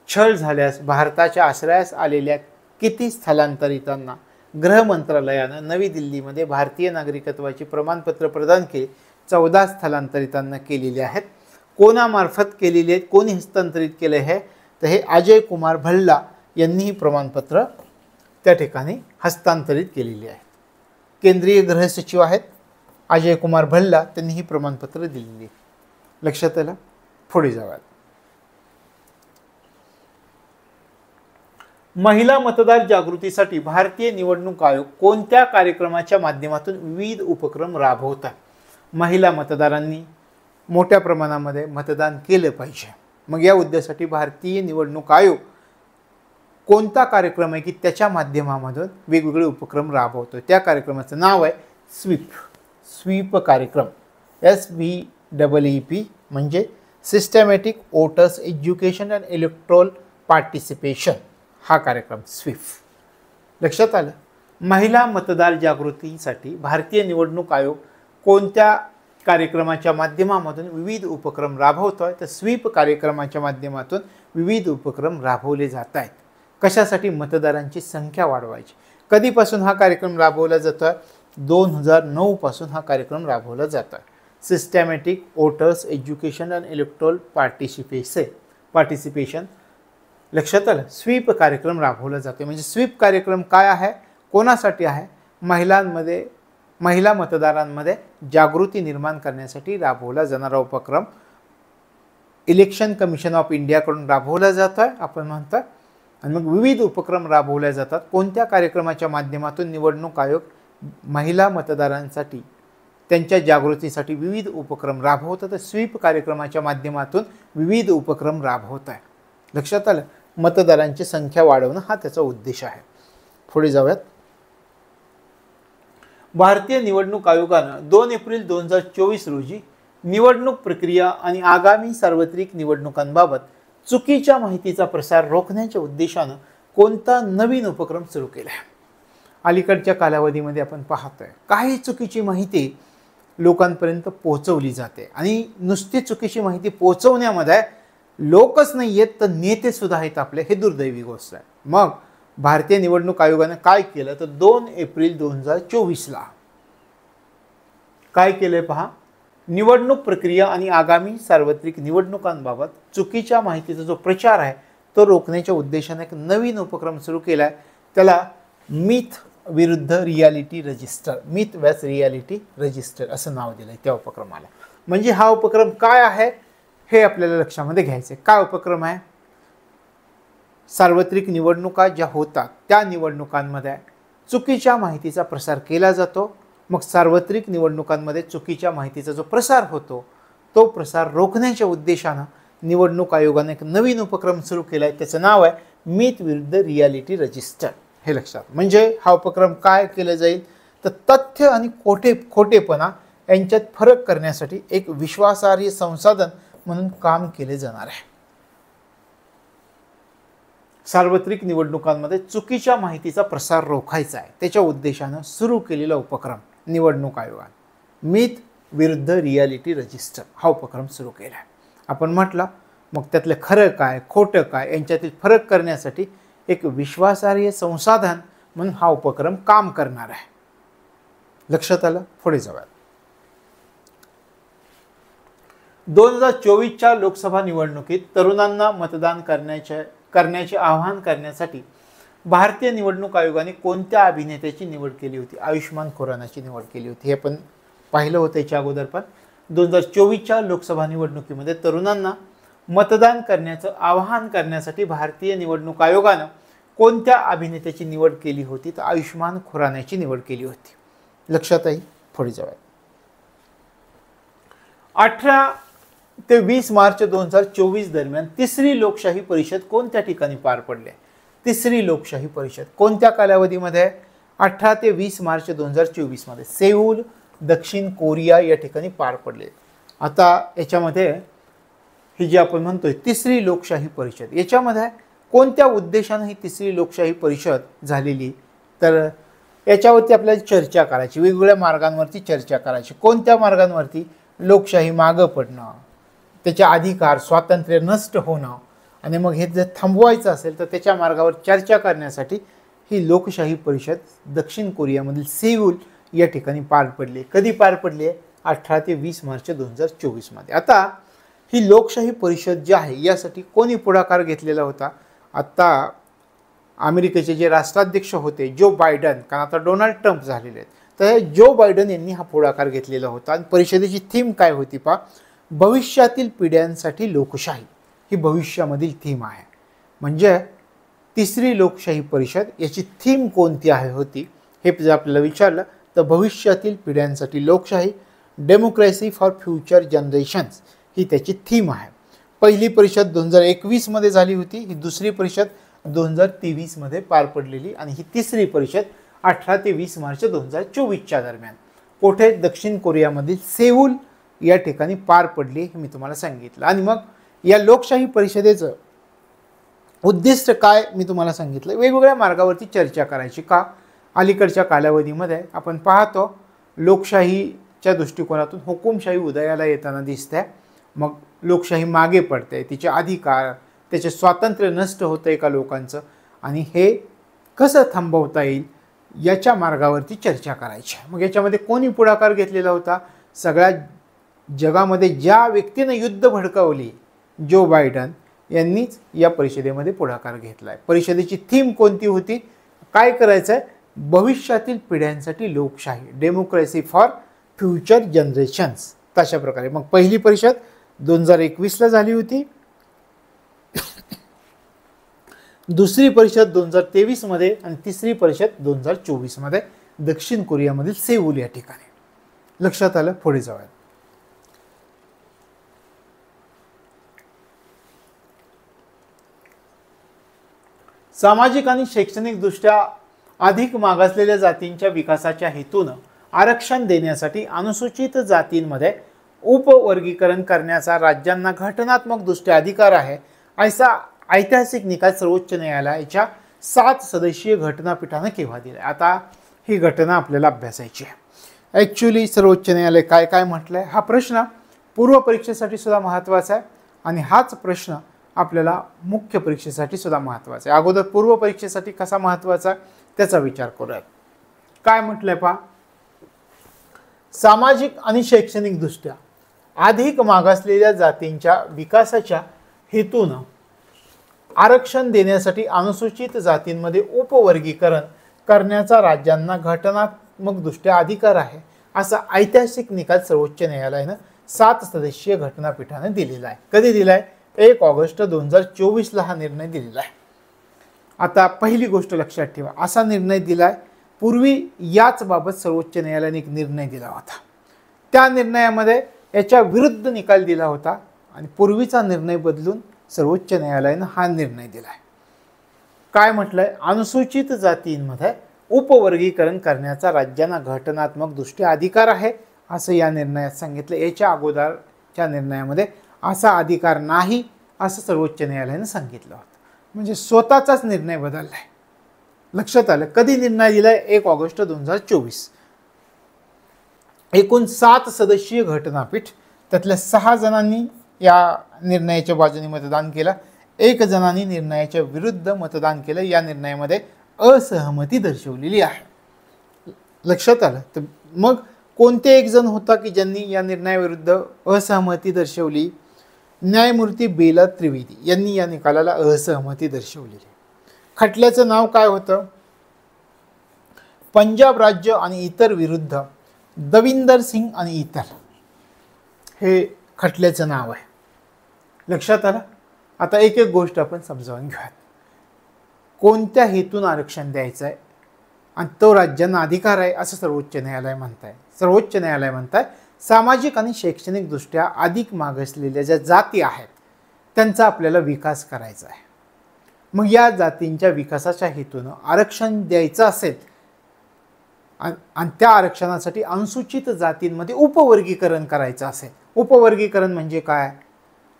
छळ झाल्यास भारताच्या आश्रयास आलेल्या किती स्थलांतरितांना गृह मंत्रालयानं नवी दिल्लीमध्ये भारतीय नागरिकत्वाची प्रमाणपत्र प्रदान केले? 14 स्थलांतरितांना केलेले आहेत. कोणामार्फत केलेले आहेत? कोणी हस्तांतरित केले आहे? तर हे अजय कुमार भल्ला यांनी ही प्रमाणपत्र त्या ठिकाणी हस्तांतरित केलेली आहेत. केंद्रीय गृह सचिव आहेत अजय कुमार भल्ला, त्यांनी ही प्रमाणपत्र दिलेली आहे. लक्षात आलं? पुढे जाऊयात. महिला मतदार जागृतीसाठी भारतीय निवडणूक आयोग कोणत्या कार्यक्रमाच्या माध्यमातून विविध उपक्रम राबवतात? महिला मतदारांनी मोठ्या प्रमाणामध्ये मतदान केलं पाहिजे. मग या उद्देशासाठी भारतीय निवडणूक आयोग कोणता कार्यक्रम आहे की त्याच्या माध्यमामधून वेगवेगळे उपक्रम राबवतो? त्या कार्यक्रमाचं नाव आहे स्वीप कार्यक्रम. SWEEP म्हणजे systematic voters education and electoral participation, हा कार्यक्रम स्वीप. लक्षात आलं? महिला मतदार जागृतीसाठी भारतीय निवडणूक आयोग कोणत्या कार्यक्रमाच्या माध्यमामधून विविध उपक्रम राबवतोय? तर स्वीप कार्यक्रमाच्या माध्यमातून विविध उपक्रम राबवले जात आहेत. कशासाठी? मतदारांची संख्या वाढवायची. कधीपासून हा कार्यक्रम राबवला जातोय? 2009 पासून हा कार्यक्रम राबवला जातोय. Systematic voters education and electoral participation. लक्षात आलं? स्वीप कार्यक्रम राबवला जातो. म्हणजे स्वीप कार्यक्रम काय आहे? कोणासाठी आहे? महिला मतदारांमध्ये जागृती निर्माण करण्यासाठी राबवला जाणारा उपक्रम इलेक्शन कमिशन ऑफ इंडियाकडून राबवला जातो आहे आपण म्हणतो. आणि मग विविध उपक्रम राबवले जातात. कोणत्या कार्यक्रमाच्या माध्यमातून निवडणूक आयोग महिला मतदारांसाठी त्यांच्या जागृतीसाठी विविध उपक्रम राबवतात? तर स्वीप कार्यक्रमाच्या माध्यमातून विविध उपक्रम राबवत आहे. लक्षात आलं? मतदारांची संख्या वाढवणं हा त्याचा उद्देश आहे. पुढे जाऊयात. भारतीय निवडणूक आयोगानं 2 एप्रिल 2024 रोजी निवडणूक प्रक्रिया आणि आगामी सार्वत्रिक निवडणुकांबाबत चुकीच्या माहितीचा प्रसार रोखण्याच्या उद्देशानं कोणता नवीन उपक्रम सुरू केला आहे? अलीकडच्या कालावधीमध्ये आपण पाहतोय काही चुकीची माहिती लोकांपर्यंत पोहोचवली जाते. आणि नुसती चुकीची माहिती पोहोचवण्यामध्ये लोकच नाही आहेत तर नेते सुद्धा आहेत आपले, हे दुर्दैवी गोष्ट आहे. मग भारतीय निवडणूक आयोगाने काय केलं? तर 2 एप्रिल 2024ला काय केलंय पहा. निवडणूक प्रक्रिया आणि आगामी सार्वत्रिक निवडणुकांबाबत चुकीच्या माहितीचा जो प्रचार आहे तो रोखण्याच्या उद्देशाने एक नवीन उपक्रम सुरू केला आहे. त्याला मिथ विरुद्ध रियालिटी रजिस्टर असं नाव दिलंय त्या उपक्रमाला. म्हणजे हा उपक्रम काय आहे हे आपल्याला लक्षामध्ये घ्यायचं आहे. काय उपक्रम आहे? सार्वत्रिक निवडणुका ज्या होतात त्या निवडणुकांमध्ये चुकीच्या माहितीचा प्रसार केला जातो. मग सार्वत्रिक निवडणुकांमध्ये चुकीच्या माहितीचा जो प्रसार होतो तो प्रसार रोखण्याच्या उद्देशानं निवडणूक आयोगाने एक नवीन उपक्रम सुरू केला आहे. त्याचं नाव आहे मिथ विरुद्ध रियालिटी रजिस्टर. हे लक्षात. म्हणजे हा उपक्रम काय केलं जाईल? तर तथ्य आणि खोटेपणा यांच्यात फरक करण्यासाठी एक विश्वासार्ह संसाधन म्हणून काम केले जाणार आहे. सार्वत्रिक निवडणुकांमध्ये चुकीच्या माहितीचा प्रसार रोखायचा आहे त्याच्या उद्देशानं सुरू केलेला उपक्रम निवडणूक आयोगाने मिथ विरुद्ध रियालिटी रजिस्टर हा उपक्रम सुरू केला आहे. आपण म्हटलं मग त्यातलं खरं काय खोटं काय यांच्यातील फरक करण्यासाठी एक विश्वासार्ह संसाधन म्हणून हा उपक्रम काम करणार आहे. लक्षात आलं? पुढे जाऊया. 2024च्या लोकसभा निवडणुकीत तरुणांना मतदान करण्याचे आवाहन करण्यासाठी भारतीय निवडणूक आयोगाने कोणत्या अभिनेत्याची निवड केली होती? आयुष्मान खुरानाची निवड केली होती. हे पण पाहिलं होतं याच्या अगोदर पण. 2024च्या लोकसभा निवडणुकीमध्ये तरुणांना मतदान करण्याचं आवाहन करण्यासाठी भारतीय निवडणूक आयोगानं कोणत्या अभिनेत्याची निवड केली होती? तर आयुष्मान खुरानाची निवड केली होती. लक्षात आहे. पुढे जाऊया. 18 ते 20 मार्च 2024 दरम्यान तिसरी लोकशाही परिषद कोणत्या ठिकाणी पार पडली? तिसरी लोकशाही परिषद कोणत्या कालावधीमध्ये? 18 ते 20 मार्च 2024 मध्ये सेऊल, दक्षिण कोरिया या ठिकाणी पार पडले. आता याच्यामध्ये ही जी आपण म्हणतोय तिसरी लोकशाही परिषद, याच्यामध्ये कोणत्या उद्देशाने ही तिसरी लोकशाही परिषद झालेली? तर याच्यावरती आपल्याला चर्चा करायची, वेगवेगळ्या मार्गांवरती चर्चा करायची. कोणत्या मार्गांवरती? लोकशाही मागं पडणं, त्याचे अधिकार स्वातंत्र्य नष्ट होणं, आणि मग हे जर थांबवायचं असेल तर त्याच्या मार्गावर चर्चा करण्यासाठी ही लोकशाही परिषद दक्षिण कोरियामधील सेऊल या ठिकाणी पार पडली. कधी पार पडली आहे? 18 ते 20 मार्च 2024 मध्ये. आता ही लोकशाही परिषद जी आहे यासाठी कोणी पुढाकार घेतलेला होता? आता अमेरिकेचे जे राष्ट्राध्यक्ष होते जो बायडन, कारण आता डोनाल्ड ट्रम्प झालेले आहेत, तर जो बायडन यांनी हा पुढाकार घेतलेला होता. आणि परिषदेची थीम काय होती पहा? भविष्यातील पिढ्यांसाठी लोकशाही ही भविष्यामधील थीम आहे. म्हणजे तिसरी लोकशाही परिषद याची थीम कोणती आहे होती हे जर आपल्याला विचारलं तर भविष्यातील पिढ्यांसाठी लोकशाही, डेमोक्रेसी फॉर फ्युचर जनरेशन्स ही त्याची थीम आहे. पहिली परिषद 2021 मध्ये झाली होती. ही दुसरी परिषद 2023 मध्ये पार पडलेली, आणि ही तिसरी परिषद 18 ते 20 मार्च 2024च्या दरम्यान कोठे? दक्षिण कोरियामधील सेऊल या ठिकाणी पार पडली हे मी तुम्हाला सांगितलं. आणि मग या लोकशाही परिषदेचं उद्दिष्ट काय मी तुम्हाला सांगितलं? वेगवेगळ्या मार्गावरती चर्चा करायची. का? अलीकडच्या कालावधीमध्ये आपण पाहतो लोकशाहीच्या दृष्टिकोनातून हुकुमशाही उदयाला येताना दिसते. मग लोकशाही मागे पडते, तिचे अधिकार, त्याचे स्वातंत्र्य नष्ट होतं एका लोकांचं, आणि हे कसं थांबवता येईल याच्या मार्गावरती चर्चा करायची. मग याच्यामध्ये कोणी पुढाकार घेतलेला होता? सगळ्या जगामध्ये ज्या व्यक्तीने युद्ध भडकावली, जो बायडन यांनीच या परिषदेमध्ये पुढाकार घेतला आहे. परिषदेची थीम कोणती होती? काय करायचं आहे? भविष्यातील पिढ्यांसाठी लोकशाही, डेमोक्रेसी फॉर फ्युचर जनरेशन्स. तशा प्रकारे मग पहिली परिषद 2021ला झाली होती, दुसरी परिषद 2023 मध्ये, आणि तिसरी परिषद 2024 मध्ये दक्षिण कोरियामधील सेऊल या ठिकाणी. लक्षात आलं. पुढे जाऊया. सामाजिक आणि शैक्षणिक दृष्ट्या अधिक मागासलेल्या जातींच्या विकासाच्या हेतून आरक्षण देण्यासाठी अनुसूचित जातींमध्ये उपवर्गीकरण करण्याचा राज्यांना घटनात्मक दृष्ट्या अधिकार आहे, असा ऐतिहासिक निकाल सर्वोच्च न्यायालयाच्या 7 सदस्यीय घटनापीठाने केव्हा दिला? आता ही घटना आपल्याला अभ्यासायची आहे. ॲक्च्युली सर्वोच्च न्यायालय काय काय म्हटलंय? हा प्रश्न पूर्व परीक्षेसाठी सुद्धा महत्त्वाचा आहे, आणि हाच प्रश्न आपल्याला मुख्य परीक्षेसाठी सुद्धा महत्त्वाचा आहे. अगोदर पूर्व परीक्षेसाठी कसा महत्त्वाचा त्याचा विचार करूयात. काय म्हटलंय पहा? सामाजिक आणि शैक्षणिक दृष्ट्या अधिक मागासलेल्या जातींच्या विकासाच्या हेतून आरक्षण देण्यासाठी अनुसूचित जातींमध्ये उपवर्गीकरण करण्याचा राज्यांना घटनात्मक दृष्ट्या अधिकार आहे, असा ऐतिहासिक निकाल सर्वोच्च न्यायालयानं 7 सदस्यीय घटनापीठाने दिलेला आहे. कधी दिलाय? 1 ऑगस्ट 2024ला हा निर्णय दिलेला आहे. आता पहिली गोष्ट लक्षात ठेवा, असा निर्णय दिलाय. पूर्वी याच बाबत सर्वोच्च न्यायालयाने एक निर्णय दिला होता. त्या निर्णयामध्ये याच्या विरुद्ध निकाल दिला होता, आणि पूर्वीचा निर्णय बदलून सर्वोच्च न्यायालयानं हा निर्णय दिलाय. काय म्हटलंय? अनुसूचित जातींमध्ये उपवर्गीकरण करण्याचा राज्यांना घटनात्मक दृष्ट्या अधिकार आहे, असं या निर्णयात सांगितलं. याच्या अगोदरच्या निर्णयामध्ये असा अधिकार नाही असं सर्वोच्च न्यायालयानं सांगितलं होतं. म्हणजे स्वतःचाच निर्णय बदललाय. लक्षात आलं. कधी निर्णय दिलाय? 1 ऑगस्ट 2024. एकूण 7 सदस्यीय घटनापीठ, त्यातल्या 6 जणांनी या निर्णयाच्या बाजूने मतदान केलं, 1 जणांनी निर्णयाच्या विरुद्ध मतदान केलं. या निर्णयामध्ये असहमती दर्शवलेली आहे. लक्षात आलं. तर मग कोणते 1 जण होता की ज्यांनी या निर्णयाविरुद्ध असहमती दर्शवली? न्यायमूर्ती बेला त्रिवेदी यांनी या निकालाला असहमती दर्शवलेली. खटल्याचं नाव काय होतं? पंजाब राज्य आणि इतर विरुद्ध दविंदर सिंग आणि इतर, हे खटल्याचं नाव आहे. लक्षात आलं? आता एक एक गोष्ट आपण समजावून घेऊयात. कोणत्या हेतून आरक्षण द्यायचं आहे आणि तो राज्यांना अधिकार आहे असं सर्वोच्च न्यायालय म्हणताय. सर्वोच्च न्यायालय म्हणताय सामाजिक आणि शैक्षणिकदृष्ट्या अधिक मागासलेल्या ज्या जाती आहेत त्यांचा आपल्याला विकास करायचा आहे. मग या जातींच्या विकासाच्या हेतूनं आरक्षण द्यायचं असेल आणि त्या आरक्षणासाठी अनुसूचित जातींमध्ये उपवर्गीकरण करायचं असेल. उपवर्गीकरण म्हणजे काय?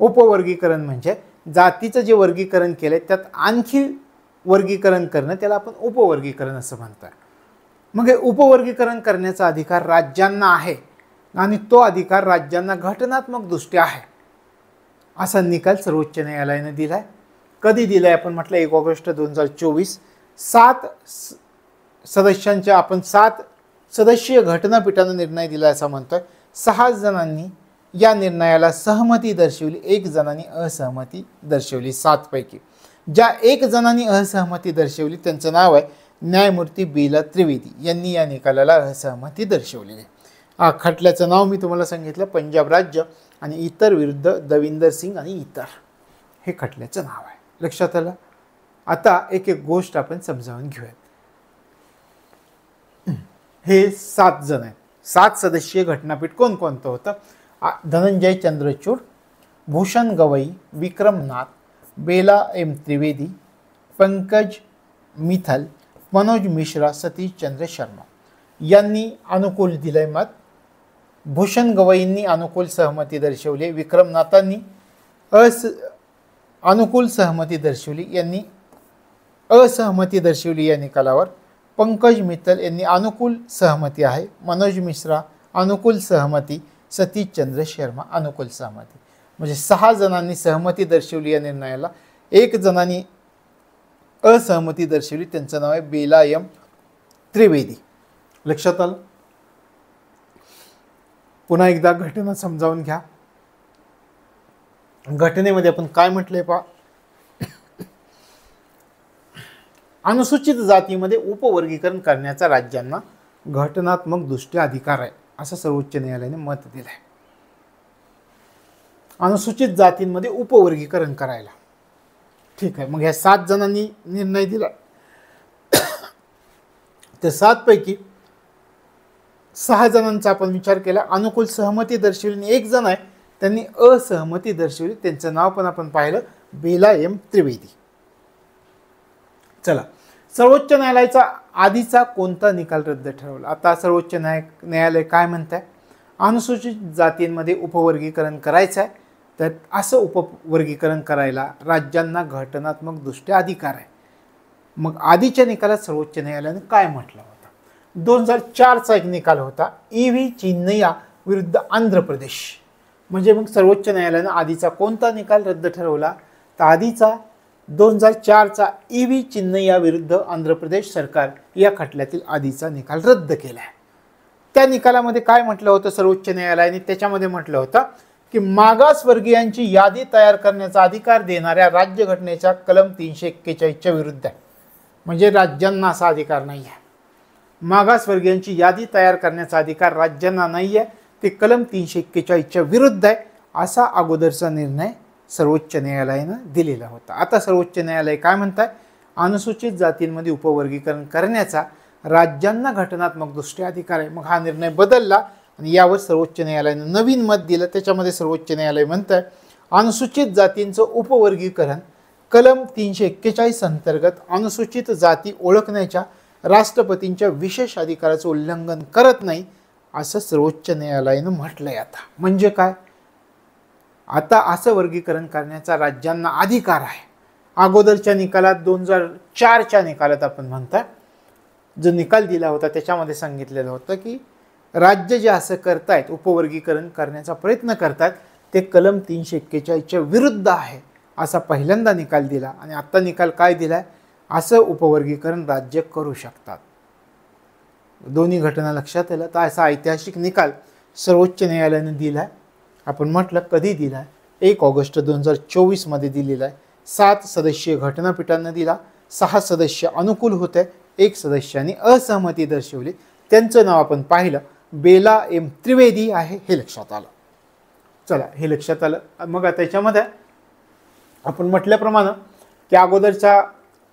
उपवर्गीकरण म्हणजे जातीचं जे वर्गीकरण केलंय त्यात आणखी वर्गीकरण करणं, त्याला आपण उपवर्गीकरण असं म्हणतात. मग हे उपवर्गीकरण करण्याचा अधिकार राज्यांना आहे आणि तो अधिकार राज्यांना घटनात्मकदृष्ट्या आहे असा निकाल सर्वोच्च न्यायालयाने दिलाय. कधी दिलाय? आपण म्हटलं 1 ऑगस्ट 2024. 7 सदस्यांच्या आपण 7 सदस्यीय घटनापीठाने निर्णय दिला असं म्हणतोय. 6 जणांनी या निर्णयाला सहमती दर्शवली, 1 जणांनी असहमती दर्शवली. 7 पैकी ज्या 1 जणांनी असहमती दर्शवली त्यांचं नाव आहे न्यायमूर्ती बेला त्रिवेदी यांनी या निकालाला असहमती दर्शवलेली. खटल्याचं नाव मी तुम्हाला सांगितलं, पंजाब राज्य आणि इतर विरुद्ध दविंदर सिंग आणि इतर, हे खटल्याचं नाव आहे. लक्षात आलं? आता एक एक गोष्ट आपण समजावून घेऊयात. हे 7 जण आहेत. 7 सदस्यीय घटनापीठ कोणकोणतं होतं? धनंजय चंद्रचूड, भूषण गवई, विक्रम नाथ, बेला एम त्रिवेदी, पंकज मिथल, मनोज मिश्रा, सतीश चंद्र शर्मा यांनी अनुकूल दिलंय मत. भूषण गवईंनी अनुकूल सहमती दर्शवली, विक्रमनाथांनी अनुकूल सहमती दर्शवली, यांनी असहमती दर्शवली या निकालावर. पंकज मित्तल यांनी अनुकूल सहमती आहे, मनोज मिश्रा अनुकूल सहमती, सतीश चंद्र शर्मा अनुकूल सहमती. म्हणजे 6 जणांनी सहमती दर्शवली या निर्णयाला, 1 जणांनी असहमती दर्शवली, त्यांचं नाव आहे बेला एम त्रिवेदी. लक्षात आलं? पुन्हा एकदा घटना समजावून घ्या. घटनेमध्ये आपण काय म्हटलंय पहा, अनुसूचित जातीमध्ये उपवर्गीकरण करण्याचा राज्यांना घटनात्मक दृष्ट्या अधिकार आहे असं सर्वोच्च न्यायालयाने मत दिलंय. अनुसूचित जातींमध्ये उपवर्गीकरण करायला. ठीक आहे. मग ह्या 7 जणांनी निर्णय दिला. त्या 7 पैकी 6 जणांचा आपण विचार केला, अनुकूल सहमती दर्शवली. 1 जण आहे त्यांनी असहमती दर्शवली, त्यांचं नाव पण आपण पाहिलं बेला एम त्रिवेदी. चला, सर्वोच्च न्यायालयाचा आधीचा कोणता निकाल रद्द ठरवला? आता सर्वोच्च न्यायालय काय म्हणतंय? अनुसूचित जातींमध्ये उपवर्गीकरण करायचं आहे तर असं उपवर्गीकरण करायला राज्यांना घटनात्मक दृष्ट्या अधिकार आहे. मग आधीच्या निकालात सर्वोच्च न्यायालयाने काय म्हटलं होतं? 2004चा एक निकाल होता, EV चिन्नैया विरुद्ध आंध्र प्रदेश. म्हणजे मग सर्वोच्च न्यायालयाने आधीचा कोणता निकाल रद्द ठरवला? तर आधीचा 2004चा EV चिन्नैया विरुद्ध आंध्र प्रदेश सरकार या खटल्यातील आधीचा निकाल रद्द केला आहे. त्या निकालामध्ये काय म्हटलं होतं सर्वोच्च न्यायालयाने? त्याच्यामध्ये म्हटलं होतं की मागासवर्गीयांची यादी तयार करण्याचा अधिकार देणाऱ्या राज्यघटनेच्या कलम 341च्या विरुद्ध आहे. म्हणजे राज्यांना असा अधिकार नाही आहे. मागासवर्गीयांची यादी तयार करण्याचा अधिकार राज्यांना नाही आहे, ते कलम 341च्या विरुद्ध आहे असा अगोदरचा निर्णय सर्वोच्च न्यायालयानं दिलेला होता. आता सर्वोच्च न्यायालय काय म्हणताय? अनुसूचित जातींमध्ये उपवर्गीकरण करण्याचा राज्यांना घटनात्मक दृष्ट्या अधिकार आहे. मग हा निर्णय बदलला आणि यावर सर्वोच्च न्यायालयानं नवीन मत दिलं. त्याच्यामध्ये सर्वोच्च न्यायालय म्हणतंय अनुसूचित जातींचं उपवर्गीकरण कलम 341 अंतर्गत अनुसूचित जाती ओळखण्याच्या राष्ट्रपतींच्या विशेष अधिकाराचं उल्लंघन करत नाही असं सर्वोच्च न्यायालयानं म्हटलंय. आता म्हणजे काय? आता असं वर्गीकरण करण्याचा राज्यांना अधिकार आहे. अगोदरच्या निकालात 2004च्या निकालात आपण म्हणता जो निकाल दिला होता त्याच्यामध्ये सांगितलेलं होतं की राज्य जे असं करतायत, उपवर्गीकरण करण्याचा प्रयत्न करतात, ते कलम 341च्या विरुद्ध आहे असा पहिल्यांदा निकाल दिला. आणि आत्ता निकाल काय दिलाय? असं उपवर्गीकरण राज्य करू शकतात. दोन्ही घटना लक्षात आलं तर असा ऐतिहासिक निकाल सर्वोच्च न्यायालयाने दिलाय. आपण म्हटलं कधी दिलाय? 1 ऑगस्ट 2024 मध्ये दिलेला आहे. 7 सदस्यीय घटनापीठांना दिला 6 सदस्य अनुकूल होते, 1 सदस्याने असहमती दर्शवली. त्यांचं नाव आपण पाहिलं, बेला एम त्रिवेदी आहे, हे लक्षात आलं. चला, हे लक्षात आलं. मग त्याच्यामध्ये आपण म्हटल्याप्रमाणे की अगोदरचा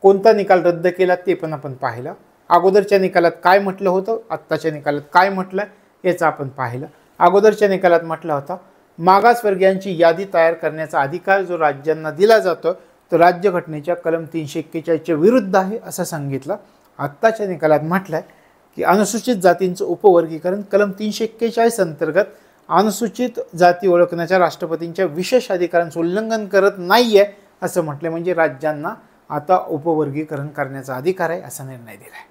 कोणता निकाल रद्द केला ते पण आपण पाहिलं. अगोदरच्या निकालात काय म्हटलं होतं, आत्ताच्या निकालात काय म्हटलं याचं आपण पाहिलं. अगोदरच्या निकालात म्हटलं होतं मागासवर्गीयांची यादी तयार करण्याचा अधिकार जो राज्यांना दिला जातो तो राज्यघटनेच्या कलम 341च्या विरुद्ध आहे असं सांगितलं. आत्ताच्या निकालात म्हटलंय की अनुसूचित जातींचं उपवर्गीकरण कलम 341 अंतर्गत अनुसूचित जाती ओळखण्याच्या राष्ट्रपतींच्या विशेष अधिकारांचं उल्लंघन करत नाहीये असं म्हटलं. म्हणजे राज्यांना आता उपवर्गीकरण करण्याचा अधिकार आहे असा निर्णय दिलाय.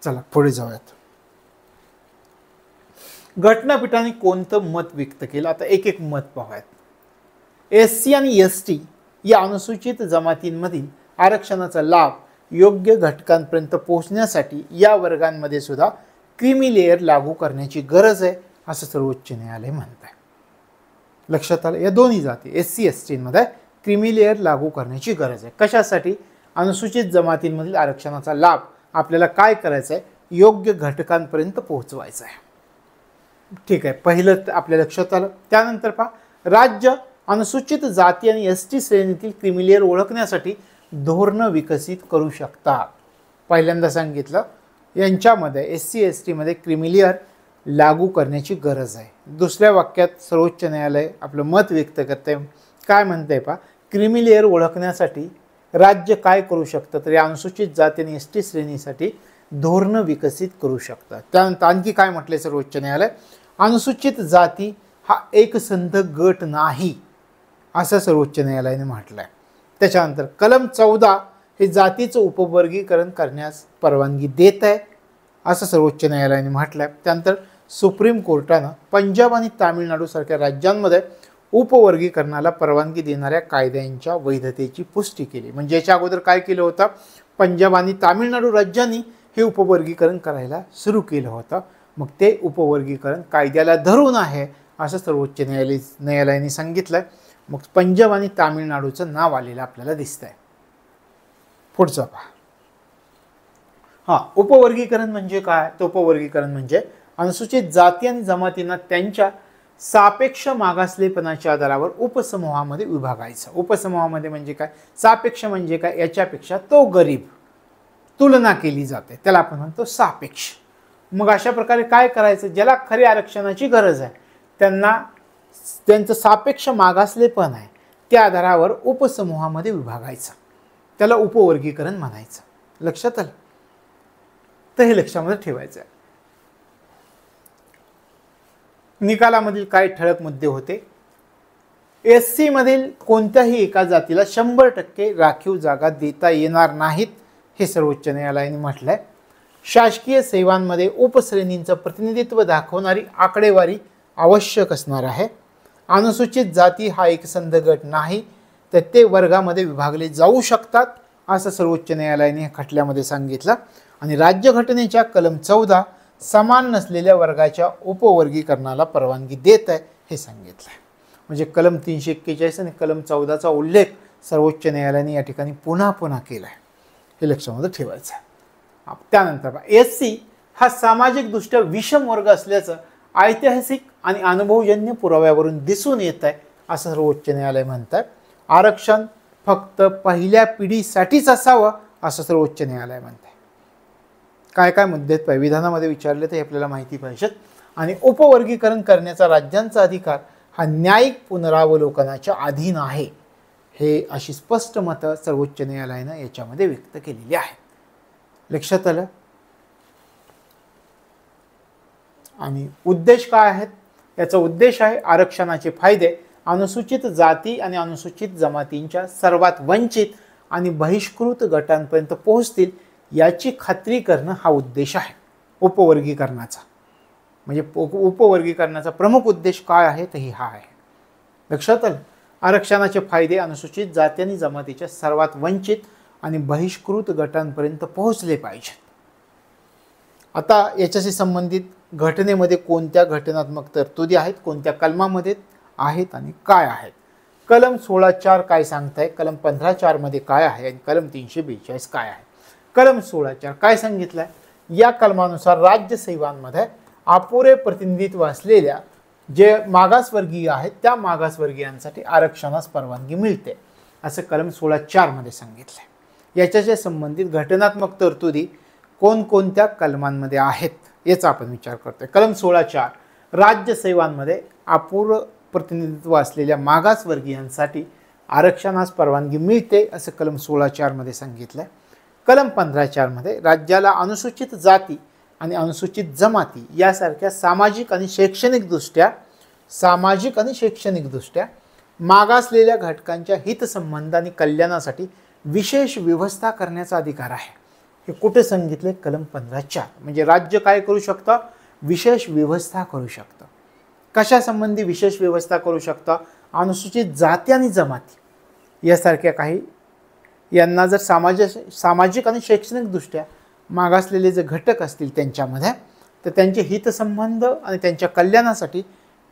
चला पुढे जाऊयात. घटनापीठाने कोणतं मत व्यक्त केलं, आता एक एक मत पाहूयात. SC आणि ST या अनुसूचित जमातींमधील आरक्षणाचा लाभ योग्य घटकांपर्यंत पोहोचण्यासाठी या वर्गांमध्ये सुद्धा क्रीमी लेअर लागू करण्याची गरज आहे असं सर्वोच्च न्यायालय म्हणत आहे. लक्षात आलं, या दोन्ही जाती SC ST मध्ये क्रीमी लेअर लागू करण्याची गरज आहे. कशासाठी? अनुसूचित जमातींमधील आरक्षणाचा लाभ आपल्याला काय करायचं आहे, योग्य घटकांपर्यंत पोहोचवायचं आहे. ठीक आहे, पहिलं आपल्या लक्षात आलं. त्यानंतर पहा, राज्य अनुसूचित जाती आणि ST श्रेणीतील क्रीमी लेअर ओळखण्यासाठी धोरणं विकसित करू शकतात. पहिल्यांदा सांगितलं यांच्यामध्ये SC ST मध्ये क्रीमी लेअर लागू करण्याची गरज आहे. दुसऱ्या वाक्यात सर्वोच्च न्यायालय आपलं मत व्यक्त करते. काय म्हणते पहा, क्रीमी लेअर ओळखण्यासाठी राज्य काय करू शकतं, तर या अनुसूचित जाती आणि ST श्रेणीसाठी धोरणं विकसित करू शकतात. त्यानंतर आणखी काय म्हटलंय सर्वोच्च न्यायालय, अनुसूचित जाती हा एकसंध गट नाही असं सर्वोच्च न्यायालयाने म्हटलंय. त्याच्यानंतर कलम 14 हे जातीचं उपवर्गीकरण करण्यास परवानगी देत आहे असं सर्वोच्च न्यायालयाने म्हटलंय. त्यानंतर सुप्रीम कोर्टानं पंजाब आणि तामिळनाडू सारख्या राज्यांमध्ये उपवर्गीकरणाला परवानगी देणाऱ्या कायद्यांच्या वैधतेची पुष्टी केली. म्हणजे याच्या अगोदर काय केलं होतं, पंजाब आणि तामिळनाडू राज्यांनी हे उपवर्गीकरण करायला सुरू केलं होतं. मग ते उपवर्गीकरण कायद्याला धरून आहे असं सर्वोच्च न्यायालयाने सांगितलंय. मग पंजाब आणि तामिळनाडूचं नाव आलेलं आपल्याला दिसतंय. पुढचं पहा. उपवर्गीकरण म्हणजे काय, तर उपवर्गीकरण म्हणजे अनुसूचित जाती आणि जमातींना त्यांच्या सापेक्ष मागासलेपणाच्या आधारावर उपसमूहामध्ये विभागायचं. उपसमूहामध्ये म्हणजे काय, सापेक्ष म्हणजे काय, याच्यापेक्षा तो गरीब तुलना केली जाते त्याला आपण म्हणतो सापेक्ष. मग अशा प्रकारे काय करायचं, ज्याला खरी आरक्षणाची गरज आहे त्यांना त्यांचं सापेक्ष मागासलेपण आहे त्या आधारावर उपसमूहामध्ये विभागायचं, त्याला उपवर्गीकरण म्हणायचं. लक्षात आलं, तर हे लक्षामध्ये ठेवायचं आहे. निकालामधील काय ठळक मुद्दे होते, SC मधील कोणत्याही एका जातीला 100% राखीव जागा देता येणार नाहीत हे सर्वोच्च न्यायालयाने म्हटलंय. शासकीय सेवांमध्ये उपश्रेणींचं प्रतिनिधित्व दाखवणारी आकडेवारी आवश्यक असणार आहे. अनुसूचित जाती हा एकसंध गट नाही तर ते वर्गामध्ये विभागले जाऊ शकतात असं सर्वोच्च न्यायालयाने खटल्यामध्ये सांगितलं. आणि राज्यघटनेच्या कलम 14 समान नसलेल्या वर्गाच्या उपवर्गीकरणाला परवानगी देत आहे हे सांगितलं. म्हणजे कलम 341 आणि कलम 14चा उल्लेख सर्वोच्च न्यायालयाने या ठिकाणी पुन्हा पुन्हा केला आहे, हे लक्षामध्ये ठेवायचं आहे. त्यानंतर SC हा सामाजिकदृष्ट्या विषम वर्ग असल्याचं ऐतिहासिक आणि अनुभवजन्य पुराव्यावरून दिसून येत आहे असं सर्वोच्च न्यायालय म्हणतात. आरक्षण फक्त पहिल्या पिढीसाठीच असावं असं सर्वोच्च न्यायालय म्हणत आहे. काय काय मुद्दे विधानामध्ये विचारले ते आपल्याला माहिती पाहिजेत. आणि उपवर्गीकरण करण्याचा राज्यांचा अधिकार हा न्यायिक पुनरावलोकनाच्या अधीन आहे, हे अशी स्पष्ट मतं सर्वोच्च न्यायालयानं याच्यामध्ये व्यक्त केलेली आहे. लक्षात आलं. आणि उद्देश काय आहेत, याचा उद्देश आहे आरक्षणाचे फायदे अनुसूचित जाती आणि अनुसूचित जमातींच्या सर्वात वंचित आणि बहिष्कृत गटांपर्यंत पोहोचतील याची खात्री करणं हा उद्देश आहे उपवर्गीकरणाचा. म्हणजे उपवर्गीकरणाचा प्रमुख उद्देश काय आहे तर हा आहे. लक्षात आलं. आरक्षणाचे फायदे अनुसूचित जाती आणि जमातीच्या सर्वात वंचित आणि बहिष्कृत गटांपर्यंत पोहोचले पाहिजेत. आता याच्याशी संबंधित घटनेमध्ये कोणत्या घटनात्मक तरतुदी आहेत, कोणत्या कलमामध्ये आहेत आणि काय आहेत. कलम 16(4) काय सांगताय, कलम 15(4) मध्ये काय आहे आणि कलम 342 काय आहे. कलम 16(4) काय सांगितलंय, या कलमानुसार राज्यसेवांमध्ये अपुरे प्रतिनिधित्व असलेल्या जे मागासवर्गीय आहेत त्या मागासवर्गीयांसाठी आरक्षणास परवानगी मिळते असं कलम 16(4) मध्ये सांगितलंय. याच्याशी संबंधित घटनात्मक तरतुदी कोणकोणत्या कलमांमध्ये आहेत याचा आपण विचार करतोय. कलम 16(4) राज्यसेवांमध्ये अपूर्व प्रतिनिधित्व असलेल्या मागासवर्गीयांसाठी आरक्षणास परवानगी मिळते असं कलम 16(4) मध्ये सांगितलंय. कलम 15(4) मध्ये राज्याला अनुसूचित जाती आणि अनुसूचित जमाती यासारख्या सामाजिक आणि शैक्षणिकदृष्ट्या मागासलेल्या घटकांच्या हितसंबंध आणि कल्याणासाठी विशेष व्यवस्था करण्याचा अधिकार आहे. हे कुठे सांगितले, कलम 15(4). म्हणजे राज्य काय करू शकतं, विशेष व्यवस्था करू शकतं. कशासंबंधी विशेष व्यवस्था करू शकतं, अनुसूचित जाती आणि जमाती यासारख्या काही यांना जर सामाजिक आणि शैक्षणिकदृष्ट्या मागासलेले जे घटक असतील त्यांच्यामध्ये, तर त्यांचे हितसंबंध आणि त्यांच्या कल्याणासाठी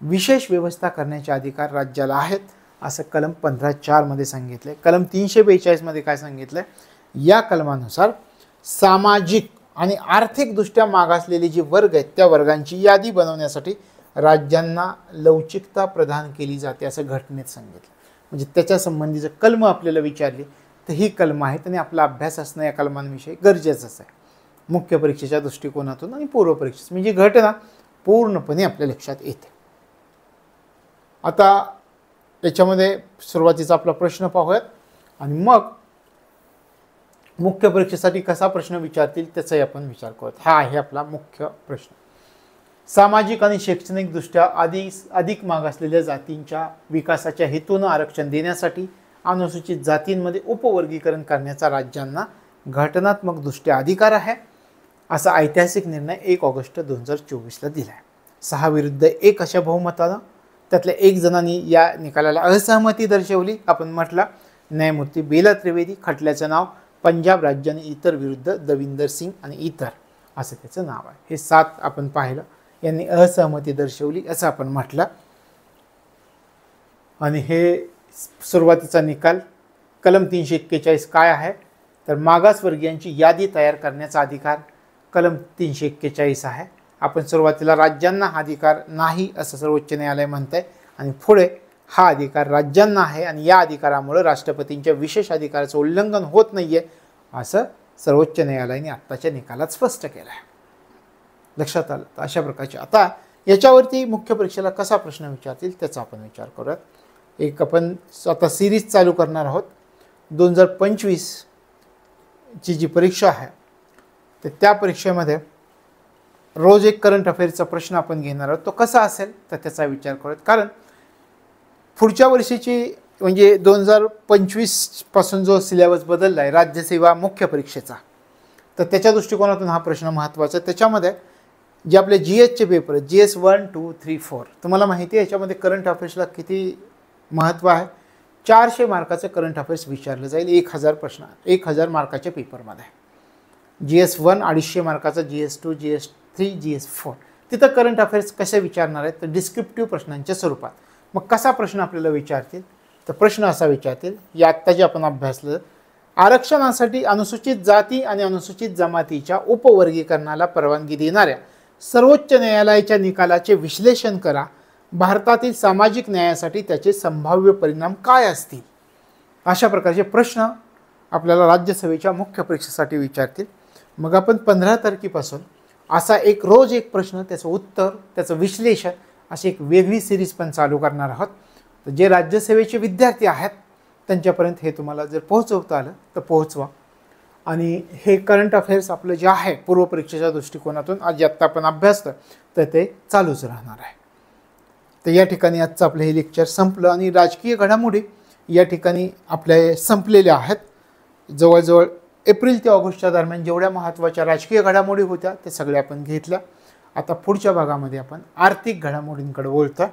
विशेष व्यवस्था करण्याचे अधिकार राज्याला आहेत असं कलम 15(4) मध्ये सांगितले. कलम 342 मध्ये काय सांगितलंय, या कलमानुसार सामाजिक आणि आर्थिकदृष्ट्या मागासलेले जे वर्ग आहेत त्या वर्गांची यादी बनवण्यासाठी राज्यांना लवचिकता प्रदान केली जाते असं घटनेत सांगितलं. म्हणजे त्याच्या संबंधी जर कलम आपल्याला विचारली तर ही कलम आहेत आणि आपला अभ्यास असणं या कलमांविषयी गरजेचंच आहे मुख्य परीक्षेच्या दृष्टिकोनातून आणि पूर्व परीक्षेस, म्हणजे घटना पूर्णपणे आपल्या लक्षात येते. आता याच्यामध्ये सुरुवातीचा आपला प्रश्न पाहूयात आणि मग मुख्य परीक्षेसाठी कसा प्रश्न विचारतील त्याचाही आपण विचार करूयात. हा आहे आपला मुख्य प्रश्न. सामाजिक आणि शैक्षणिकदृष्ट्या अधिक मागासलेल्या जातींच्या विकासाच्या हेतून आरक्षण देण्यासाठी अनुसूचित जातींमध्ये उपवर्गीकरण करण्याचा राज्यांना घटनात्मकदृष्ट्या अधिकार आहे असा ऐतिहासिक निर्णय 1 ऑगस्ट 2024ला दिला आहे. 6-1 अशा बहुमतानं त्यातल्या 1 जणांनी या निकालाला असहमती दर्शवली. आपण म्हटलं न्यायमूर्ती बेला त्रिवेदी, खटल्याचं नाव पंजाब राज्य आणि इतर विरुद्ध दविंदर सिंग आणि इतर असं त्याचं नाव आहे. हे 7 आपण पाहिलं, यांनी असहमती दर्शवली असं आपण म्हटलं. आणि हे सुरुवातीचा निकाल कलम 341 काय आहे, तर मागासवर्गीयांची यादी तयार करण्याचा अधिकार कलम 341 आहे. आपण सुरुवातीला राज्यांना हा अधिकार नाही असं सर्वोच्च न्यायालय म्हणत आहे आणि पुढे हा अधिकार राज्यांना आहे आणि या अधिकारामुळे राष्ट्रपतींच्या विशेष अधिकाराचं उल्लंघन होत नाहीये असं सर्वोच्च न्यायालयाने आत्ताच्या निकालात स्पष्ट केलं आहे. लक्षात आलं. तर अशा प्रकारचे आता याच्यावरती मुख्य परीक्षेला कसा प्रश्न विचारतील त्याचा आपण विचार करूयात. एक आपण आता सिरीज चालू करणार आहोत. 2025 ची जी परीक्षा आहे तर त्या परीक्षेमध्ये रोज एक करंट अफेअर्सचा प्रश्न आपण घेणार आहोत. तो कसा असेल तर त्याचा विचार करूयात. कारण पुढच्या वर्षीची म्हणजे 2025 पासून जो सिलेबस बदलला आहे राज्यसेवा मुख्य परीक्षेचा, तर त्याच्या दृष्टिकोनातून हा प्रश्न महत्त्वाचा आहे. त्याच्यामध्ये जे आपले GSचे पेपर आहेत, GS 1, 2, 3, 4, तुम्हाला माहिती आहे याच्यामध्ये करंट अफेअर्सला किती महत्त्व आहे. 400 मार्काचं करंट अफेअर्स विचारलं जाईल 1000 मार्काच्या पेपरमध्ये. GS 1 250 मार्काचा, GS 2, GS 3, GS 4 तिथं करंट अफेअर्स कसे विचारणार आहेत तर डिस्क्रिप्टिव्ह प्रश्नांच्या स्वरूपात. मग कसा प्रश्न आपल्याला विचारतील तर प्रश्न असा विचारतील, या आत्ता जे आपण अभ्यासलं, आरक्षणासाठी अनुसूचित जाती आणि अनुसूचित जमातीच्या उपवर्गीकरणाला परवानगी देणाऱ्या सर्वोच्च न्यायालयाच्या निकालाचे विश्लेषण करा. भारतातील सामाजिक न्यायासाठी त्याचे संभाव्य परिणाम काय असतील. अशा प्रकारचे प्रश्न आपल्याला राज्यसभेच्या मुख्य परीक्षेसाठी विचारतील. मग आपण 15 तारखेपासून असा एक रोज एक प्रश्न, त्याचं उत्तर, त्याचं विश्लेषण अशी एक वेगळी सिरीज पण चालू करणार आहोत. तर जे राज्यसेवेचे विद्यार्थी आहेत त्यांच्यापर्यंत हे तुम्हाला जर पोहोचवता आलं तर पोहोचवा. आणि हे करंट अफेअर्स आपलं जे आहे पूर्व परीक्षेच्या दृष्टिकोनातून आज आत्ता आपण अभ्यासलं तर ते चालूच राहणार आहे. तर या ठिकाणी आजचं आपलं हे लेक्चर संपलं आणि राजकीय घडामोडी या ठिकाणी आपल्या संपलेल्या आहेत. जवळजवळ एप्रिल ते ऑगस्टच्या दरम्यान जेवढ्या महत्त्वाच्या राजकीय घडामोडी होत्या ते सगळ्या आपण घेतल्या. आता पुढच्या भागामध्ये आपण आर्थिक घडामोडींकडे बोलतो.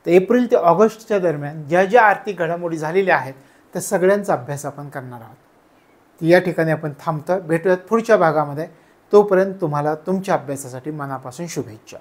तर एप्रिल ते ऑगस्टच्या दरम्यान ज्या ज्या आर्थिक घडामोडी झालेल्या आहेत त्या सगळ्यांचा अभ्यास आपण करणार आहोत. या ठिकाणी आपण थांबतो. भेटूयात पुढच्या भागामध्ये. तोपर्यंत तुम्हाला तुमच्या अभ्यासासाठी मनापासून शुभेच्छा.